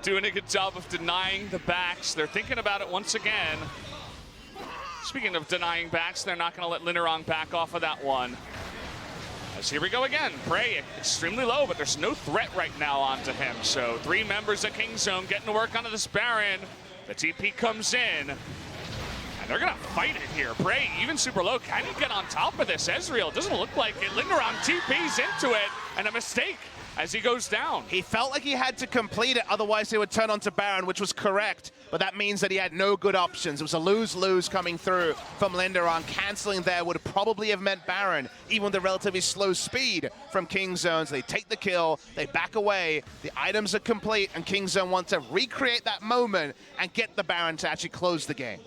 doing a good job of denying the backs. They're thinking about it once again. Speaking of denying backs, they're not going to let Linderong back off of that one. As here we go again. Prey extremely low, but there's no threat right now onto him. So 3 members of Kingzone getting to work onto this Baron. The TP comes in, and they're going to fight it here. Prey, even super low, can he get on top of this? Ezreal doesn't look like it. Linderong TPs into it, and a mistake as he goes down. He felt like he had to complete it, otherwise he would turn onto Baron, which was correct. But that means that he had no good options. It was a lose-lose coming through from Linderong. Canceling there would probably have meant Baron, even with the relatively slow speed from Kingzone. So they take the kill, they back away, the items are complete, and Kingzone wants to recreate that moment and get the Baron to actually close the game.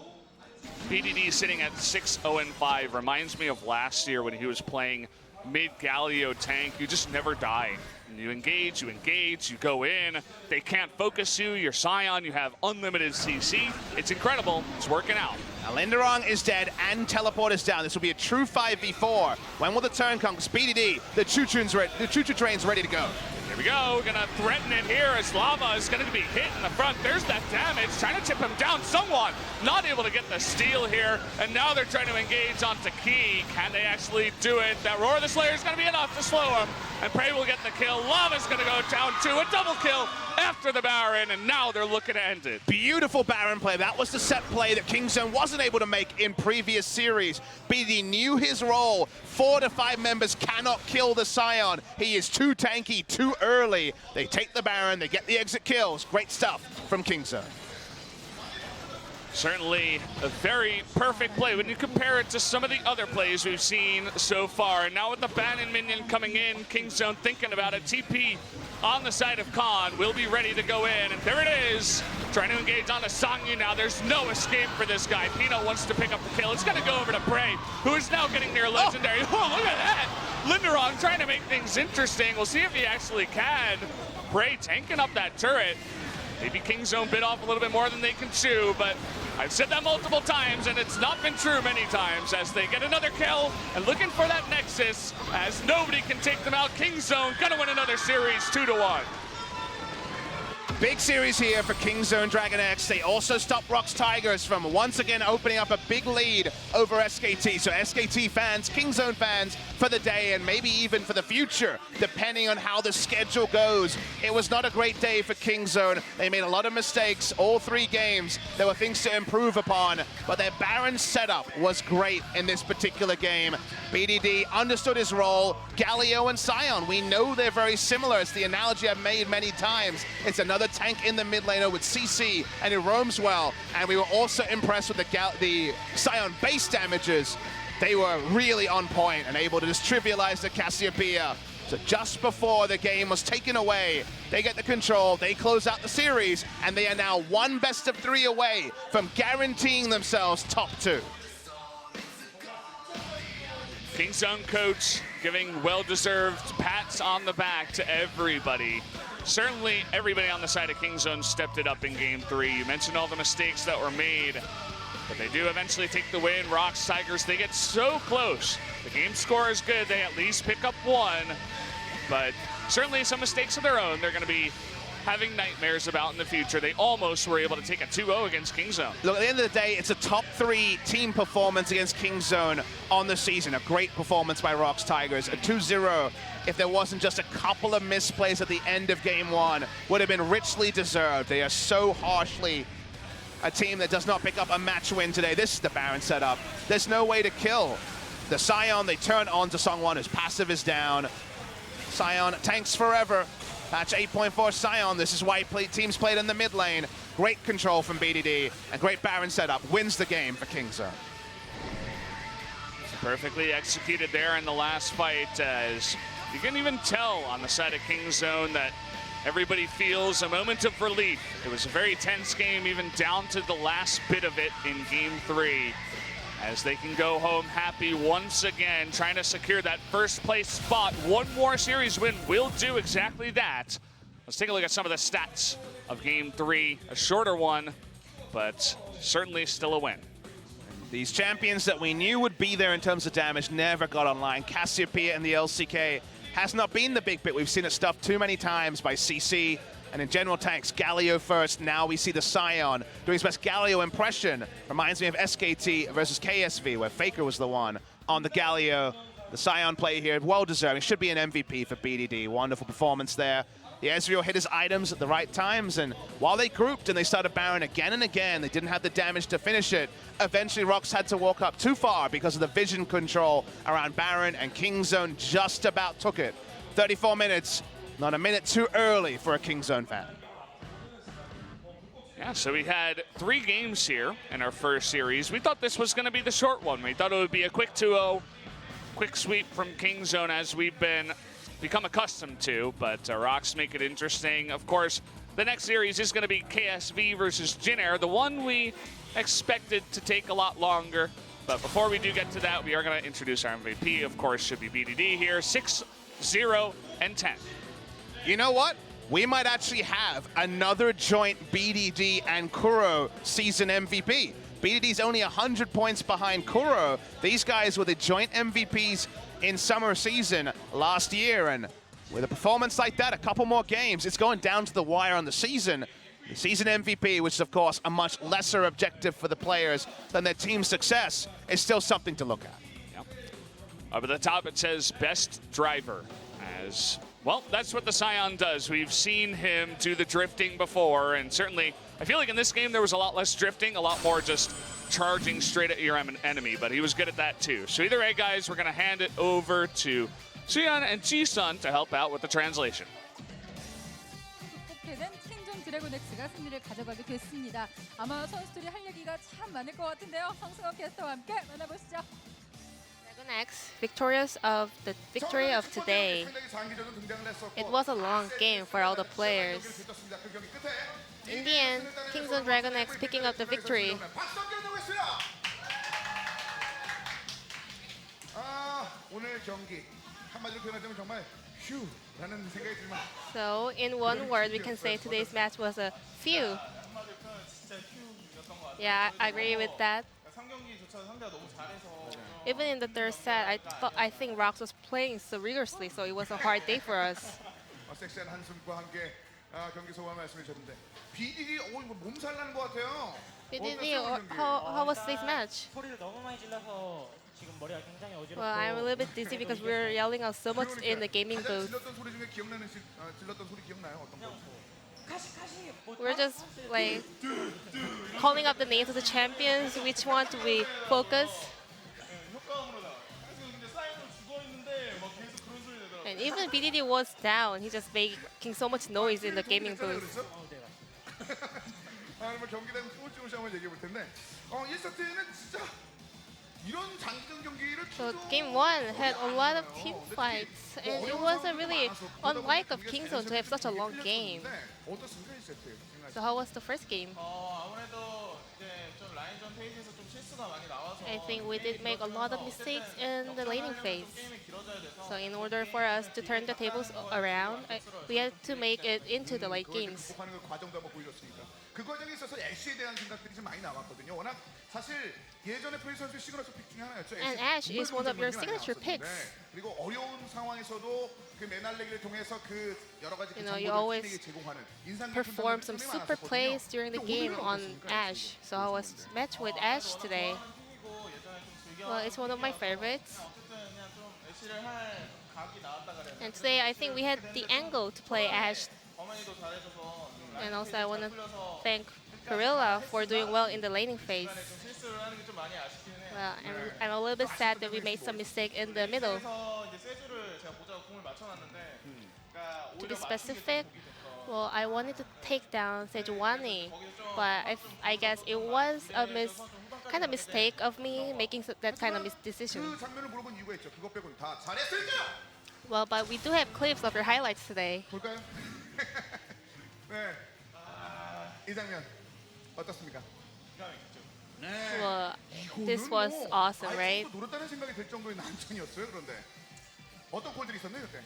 BDD sitting at 6-0-5 reminds me of last year when he was playing mid-Galio tank. You just never die. You engage, you go in. They can't focus you. You're Scion, you have unlimited CC. It's incredible. It's working out. Now Linderong is dead and teleport is down. This will be a true 5v4. When will the turn come? BDD, the choo-choo train's ready to go. Here we go, gonna threaten it here as Lava is gonna be hit in the front. There's that damage, trying to tip him down somewhat. Not able to get the steal here, and now they're trying to engage onto Key. Can they actually do it? That Roar of the Slayer is gonna be enough to slow him, and Prey will get the kill. Lava's gonna go down to a double kill after the Baron, and now they're looking to end it. Beautiful Baron play. That was the set play that Kingzone wasn't able to make in previous series. BD knew his role. 4 to 5 members cannot kill the Scion. He is too tanky, too early. They take the Baron, they get the exit kills. Great stuff from Kingzone. Certainly a very perfect play when you compare it to some of the other plays we've seen so far. And now with the Bannon minion coming in, Kingzone thinking about it. TP on the side of Khan will be ready to go in. And there it is, trying to engage on the Sangyu now. There's no escape for this guy. Pino wants to pick up the kill. It's going to go over to Prey, who is now getting near legendary. Oh, look at that. Linderong trying to make things interesting. We'll see if he actually can. Prey tanking up that turret. Maybe Kingzone bit off a little bit more than they can chew, but I've said that multiple times, and it's not been true many times as they get another kill and looking for that Nexus as nobody can take them out. Kingzone gonna win another series 2-1. Big series here for Kingzone DragonX. They also stop ROX Tigers from once again opening up a big lead over SKT. So SKT fans, Kingzone fans for the day and maybe even for the future, depending on how the schedule goes. It was not a great day for Kingzone. They made a lot of mistakes all 3 games. There were things to improve upon, but their Baron setup was great in this particular game. BDD understood his role. Galio and Scion, we know they're very similar. It's the analogy I've made many times. It's another tank in the mid laner with CC, and it roams well. And we were also impressed with the Scion base damages. They were really on point and able to just trivialize the Cassiopeia. So just before the game was taken away, they get the control, they close out the series, and they are now 1 best-of-3 away from guaranteeing themselves top 2. Kingzone coach giving well-deserved pats on the back to everybody. Certainly everybody on the side of Kingzone stepped it up in game 3. You mentioned all the mistakes that were made, but they do eventually take the win. ROX Tigers, they get so close. The game score is good. They at least pick up 1, but certainly some mistakes of their own. They're going to be having nightmares about in the future. They almost were able to take a 2-0 against Kingzone. Look, at the end of the day, it's a top 3 team performance against Kingzone on the season. A great performance by ROX Tigers. A 2-0, if there wasn't just a couple of misplays at the end of game 1, would have been richly deserved. They are so harshly a team that does not pick up a match win today. This is the Baron setup. There's no way to kill. The Sion, they turn on to Songwon, whose passive is down. Sion tanks forever. Match 8.4 Sion. This is why teams played in the mid lane. Great control from BDD and great Baron setup. Wins the game for Kingzone. Perfectly executed there in the last fight, as you can even tell on the side of Kingzone that everybody feels a moment of relief. It was a very tense game, even down to the last bit of it in game 3. As they can go home happy once again, trying to secure that first place spot. One more series win will do exactly that. Let's take a look at some of the stats of game 3. A shorter one, but certainly still a win. These champions that we knew would be there in terms of damage never got online. Cassiopeia and the LCK has not been the big bit. We've seen it stuffed too many times by CC. And in general tanks, Galio first. Now we see the Sion doing his best Galio impression. Reminds me of SKT versus KSV, where FLICKR was the one on the Galio. The Sion play here, well-deserved. It should be an MVP for BDD. Wonderful performance there. The Ezreal hit his items at the right times, and while they grouped and they started Baron again and again, they didn't have the damage to finish it. Eventually, ROX had to walk up too far because of the vision control around Baron, and Kingzone just about took it. 34 minutes. Not a minute too early for a Kingzone fan. Yeah, so we had 3 games here in our first series. We thought this was going to be the short one. We thought it would be a quick 2-0, quick sweep from Kingzone as we've become accustomed to, but ROX make it interesting. Of course, the next series is going to be KSV versus Jin Air, the one we expected to take a lot longer. But before we do get to that, we are going to introduce our MVP. Of course, should be BDD here, 6, 0, and 10. You know what? We might actually have another joint BDD and Kuro season MVP. BDD's only 100 points behind Kuro. These guys were the joint MVPs in summer season last year, and with a performance like that, a couple more games, it's going down to the wire on the season. The season MVP, which is of course a much lesser objective for the players than their team success, is still something to look at. Yep. Up at the top it says best driver, as well, that's what the Sion does. We've seen him do the drifting before, and certainly I feel like in this game there was a lot less drifting, a lot more just charging straight at your enemy, but he was good at that too. So either way, guys, we're going to hand it over to Suyeon and Ji-sun to help out with the translation. 킹존 드래곤엑스가 승리를 가져가게 됐습니다. 아마 선수들이 할 얘기가 참 많을 것 같은데요. 황승호 캐스터와 함께 만나보시죠. DragonX, victorious of the victory of today. It was a long game for all the players. In the end, Kingzone DragonX picking up the victory. So, in one word, we can say today's match was a phew. Yeah, I agree with that. Even in the third set, I think ROX was playing so rigorously, so it was a hard day for us. BDD, how was today's match? Well, I'm a little bit dizzy because we're yelling out so much in the gaming booth. We're just like calling up the names of the champions. Which one do we focus? And even BDD was down. He's just making so much noise in the gaming booth. So game 1 had a lot of team fights, and it wasn't really unlike of Kingzone to have such a long game. So how was the first game? I think we did make a lot of mistakes in the laning phase. So in order for us to turn the tables around, we had to make it into the late games. 사실 예전에 프레이 선수의 시그너처 픽 중에 하나였죠. And Ash is one of your signature picks. 그리고 어려운 상황에서도 그 매날리기를 통해서 그 여러 가지 You know, you always 제공하는 인상 perform some super plays during the game on Ash. So I was matched with Ash today. Well, it's one of my favorites. And today I think we had the angle to play Ash. And also I want to thank Gorilla for doing well in the laning phase. Well, I'm a little bit sad that we made some mistake in the middle. To be specific, well, I wanted to take down Sejuani, but I guess it was a kind of mistake of me making that kind of decision. 그 장면을 물어본 이유가 있죠. 그것 빼고는 다 잘했을까요? Well, but we do have clips of your highlights today. 볼까요? 네. 이 장면 어떻습니까? Well, this was awesome, right? 노렸다는 생각이 들 정도의 난전이었어요. 그런데 어떤 골들이 있었나요 그때?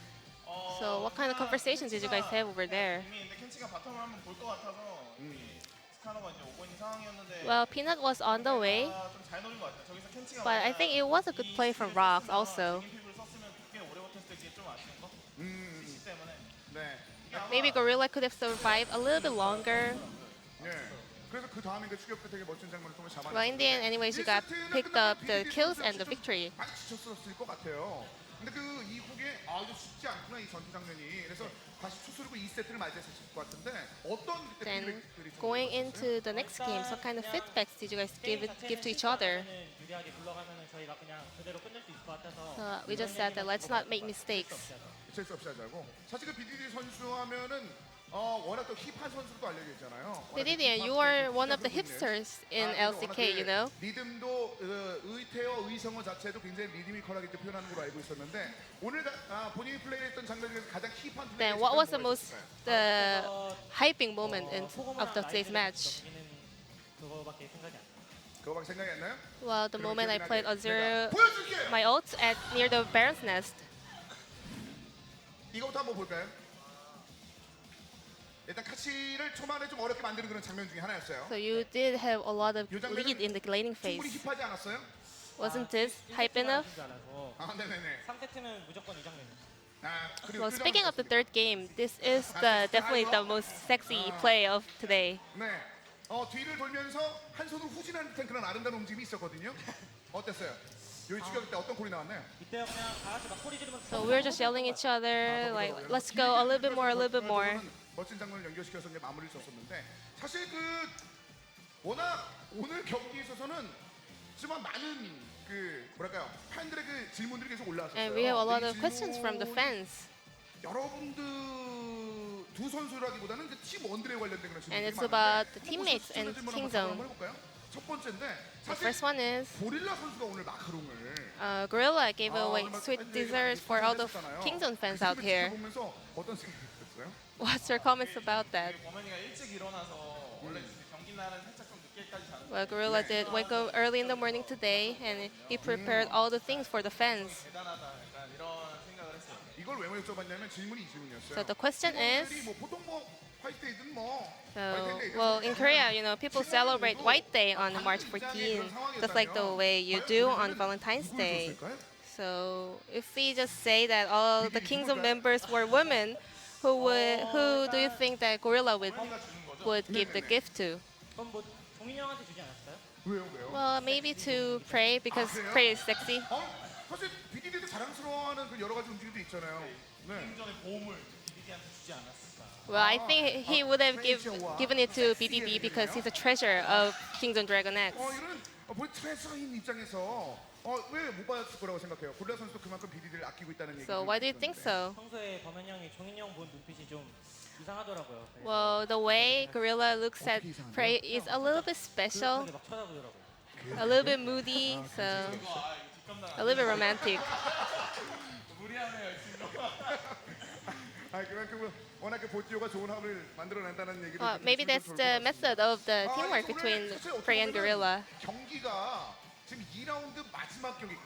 So what kind of conversations did you guys have over there? Well, Peanut was on the way, but I think it was a good play from ROX also. 네. Maybe Gorilla could have survived a little bit longer. 네. 그래서 그 다음에 그 추격도 되게 멋진 장면을 통해 잡아냈어요. Well, in the end, anyways, you got picked up the kills and the victory. 많이 지쳤었을 것 같아요. 근데 그 이후에 이거 쉽지 않구나 이 전투 장면이. 그래서 다시 추스르고 2세트를 맞이했을 것 같은데 어떤 그때 Then 피드백들이 좀 going into the next game, what kind of feedbacks did you guys give to each other? We just said that let's not make mistakes. 셀수 없이 하자고. 사실 그 BDD 선수 하면은 워낙 또 힙한 선수도 알려져 있잖아요. Didier, you are one of the hipsters in LCK, you know? 리듬도 의태어 의성어 자체도 굉장히 리드미컬하게 표현하는 걸로 알고 있었는데 오늘 본인이 플레이했던 장면 중에서 가장 힙한 플레이. Then what was the hyping moment of today's match? 그거밖에 생각이 안 나요? Well, the moment I played Azure, 보여줄게요. my ult at near the Baron's Nest. 이거부터 한번 볼까요? 일단 카치를 초반에 좀 어렵게 만드는 그런 장면 중에 하나였어요. So you did have a lot of lead in the laning 충분히 phase. 힙하지 않았어요? Wasn't this hype enough? 네네네. 3세트는 무조건 이 장면. Well, speaking of the third game, this is definitely the most sexy play of today. 네. 뒤를 돌면서 한 손으로 후진하는 듯한 그런 아름다운 움직임이 있었거든요. 어땠어요? 여기 추격할 때 어떤 골이 나왔나요? 이때요 그냥 다 같이 막 소리 지르면서. So we're just yelling at each other, like, let's go a little bit more, a little bit more. 멋진 장면을 연결시켜서 이제 마무리를 줬었는데 사실 그 워낙 오늘 경기에 있어서는 정말 많은 그 뭐랄까요 팬들의 그 질문들이 계속 올라왔었어요. And we have a lot of questions from the fans. 여러분들 두 선수라기보다는 그 팀원들에 관련된 그런 질문들이 And it's 많은데 about the teammates and 질문 King 한번 Zone. 해볼까요? 첫 번째인데 The 사실 first one is 고릴라 선수가 오늘 마카롱을 Gorilla gave away sweet desserts for all the King Zone fans out here. 보면서 어떤 생각이 들었어요? What's your comments about that? 범현이가 일찍 일어나서 원래 경기 날은 살짝 좀 늦게까지 자는. Well, Gorilla did wake up early in the morning today, and he prepared all the things for the fans. 대단하다. 약간 이런 생각을 했어요. 이걸 왜 여쭤봤냐면 질문이 이 질문이었어요. So the question is, 뭐 보통 뭐 화이트데이든 뭐 well, in Korea, you know, people celebrate White Day on March 14, just like the way you do on Valentine's Day. So if we just say that all the King Zone members were women, who do you think that Gorilla would give the gift to? 그럼 뭐 종인이 형한테 주지 않았어요? 왜요? Well, maybe to Prey, because Prey is sexy. 사실 BDD도 자랑스러워하는 그 여러 가지 움직임도 있잖아요. 네. 전에 보험을 BDD한테 주지 않았을까? Well, I think he would have given it to BDD because he's a treasure of Kingdom DragonX. 이런 본 트레저인 입장에서 왜 못 받았을 거라고 생각해요? 고릴라 선수도 그만큼 BDD를 아끼고 있다는 얘기. So why do you think so? 평소에 범현 형이 종인 형 본 눈빛이 좀 이상하더라고요. Well, the way Gorilla looks at Prey is a little bit special, 막 쳐다보더라고요. a little bit moody, so a little bit romantic. 무리하네요 지금. 그만큼 워낙 그 보티오가 좋은 합을 만들어낸다는 얘기를. Maybe that's the method of the teamwork between Prey and Gorilla. 경기가 지금 2라운드 마지막 경기,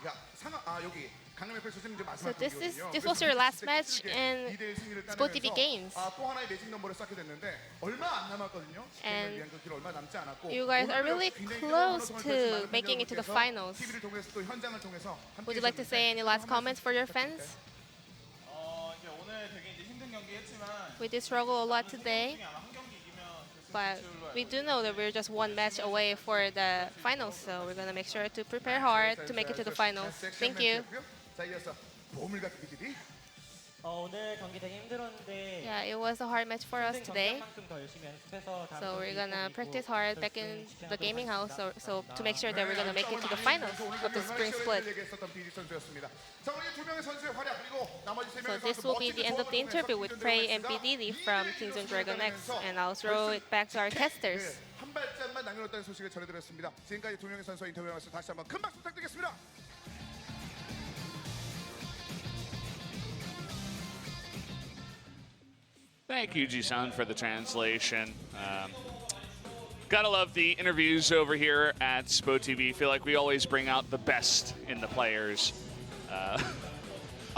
여기 강릉에 펼쳐지는 이제 So 마지막 경기거든요. this was your last match in Sport TV Games. 또 하나의 매직 넘버를 쌓게 됐는데 얼마 안 남았거든요. And 위한 그 길 얼마 남지 않았고 you guys are really close to making it to the finals. TV를 통해서 또 현장을 통해서 Would you like to say any last comments for your fans? 이제 오늘 되게 이제 힘든 경기 했지만 We did struggle a lot today, 아마 한 경기 이기면 but we do know that we're just one match away for the finals. So we're gonna make sure to prepare hard to make it to the finals. Thank you. 자, 이어서 보물 같은 BDD. 오늘 경기 되게 힘들었는데 Yeah, it was a hard match for us today. 경기만큼 더 열심히 연습해서 다음 So we're 경기 gonna 꼭 practice 이기고 hard back in the gaming house, so to make sure that we're gonna make it to the finals of the spring split. So this will be the end of the interview with Prey and BDD from Kingzone DragonX, and I'll throw it back to our casters. 한 발짝만 남겨놓았다는 소식을 전해드렸습니다. 지금까지 두 명의 선수와 인터뷰하면서 다시 한번 큰 박수 부탁드리겠습니다. Thank you, Ji-san, for the translation. Gotta love the interviews over here at Spo TV. Feel like we always bring out the best in the players. A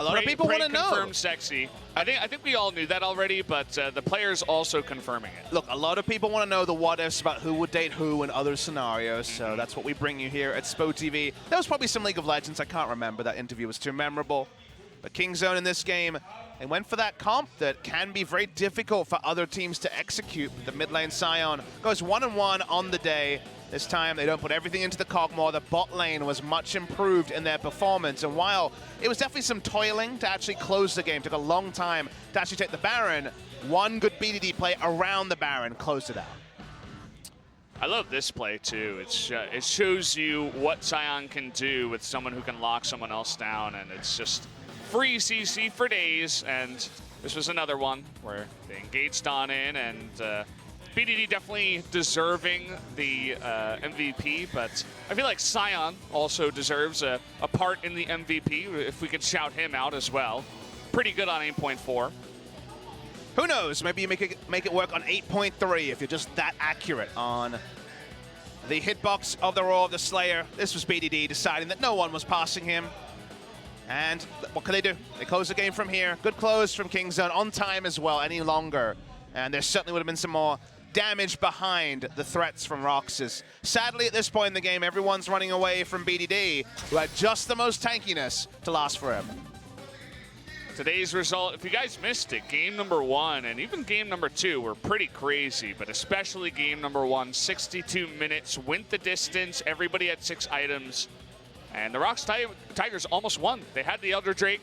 lot of people want to know. Confirmed sexy. I think we all knew that already, but the players also confirming it. Look, a lot of people want to know the what-ifs about who would date who in other scenarios, so that's what we bring you here at Spo TV. There was probably some League of Legends. I can't remember. That interview was too memorable. But Kingzone in this game, they went for that comp that can be very difficult for other teams to execute. The mid lane Sion goes 1-1 on the day. This time they don't put everything into the Cogmore. The bot lane was much improved in their performance. And while it was definitely some toiling to actually close the game, took a long time to actually take the Baron, one good BDD play around the Baron closed it out. I love this play too. It shows you what Sion can do with someone who can lock someone else down, and it's just free CC for days. And this was another one where they engaged on in, and BDD definitely deserving the MVP, but I feel like Sion also deserves a part in the MVP, if we could shout him out as well. Pretty good on 8.4. Who knows? Maybe you make it work on 8.3 if you're just that accurate on the hitbox of the Roar of the Slayer. This was BDD deciding that no one was passing him. And what can they do? They close the game from here. Good close from Kingzone, on time as well, any longer. And there certainly would have been some more damage behind the threats from ROX. Sadly, at this point in the game, everyone's running away from BDD, who had just the most tankiness to last forever. Today's result, if you guys missed it, game number 1 and even game number 2 were pretty crazy, but especially game number 1, 62 minutes, went the distance, everybody had 6 items, and the ROX Tigers almost won. They had the Elder Drake,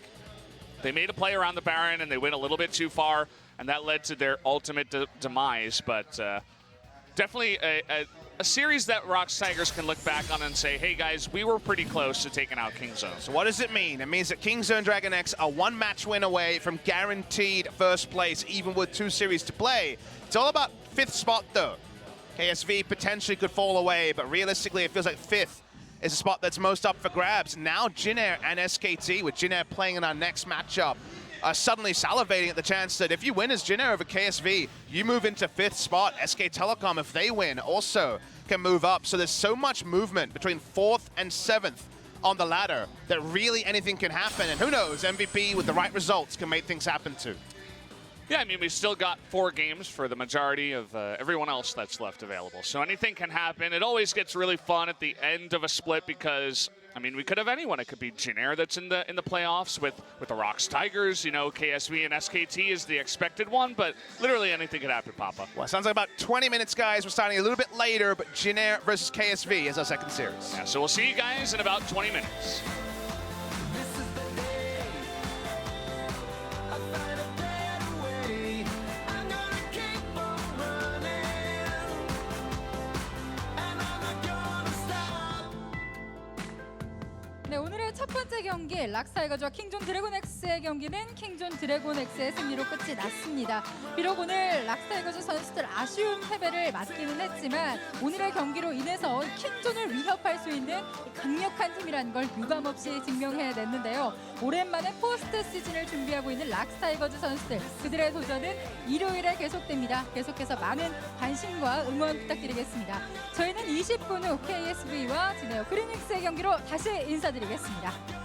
they made a play around the Baron, and they went a little bit too far, and that led to their ultimate demise, but definitely a series that ROX Tigers can look back on and say, hey guys, we were pretty close to taking out Kingzone. So what does it mean? It means that Kingzone DragonX are one match win away from guaranteed first place, even with 2 series to play. It's all about 5th spot though. KSV potentially could fall away, but realistically it feels like 5th is a spot that's most up for grabs. Now Jinair and SKT, with Jinair playing in our next matchup, are suddenly salivating at the chance that if you win as Jinair over KSV, you move into 5th spot. SK Telecom, if they win, also can move up. So there's so much movement between 4th and 7th on the ladder that really anything can happen. And who knows, MVP with the right results can make things happen too. Yeah, I mean, we still got 4 games for the majority of everyone else that's left available. So anything can happen. It always gets really fun at the end of a split because, I mean, we could have anyone. It could be Jinair that's in the playoffs with the ROX Tigers. You know, KSV and SKT is the expected one, but literally anything could happen, Papa. Well, it sounds like about 20 minutes, guys. We're starting a little bit later, but Jinair versus KSV is our second series. Yeah, so we'll see you guys in about 20 minutes. This is the day. I find a better way. I'm gonna keep on running, and I'm not gonna stop. 네, 오늘의 첫 번째 경기 락스타이거즈와 킹존 드래곤엑스의 경기는 킹존 드래곤엑스의 승리로 끝이 났습니다. 비록 오늘 락스타이거즈 선수들 아쉬운 패배를 맞기는 했지만 오늘의 경기로 인해서 킹존을 위협할 수 있는 강력한 팀이라는 걸 유감없이 증명해냈는데요. 오랜만에 포스트 시즌을 준비하고 있는 락스타이거즈 선수들, 그들의 도전은 일요일에 계속됩니다. 계속해서 많은 관심과 응원 부탁드리겠습니다. 저희는 20분 후 KSV와 지네어 그린닉스의 경기로 다시 인사드리겠습니다.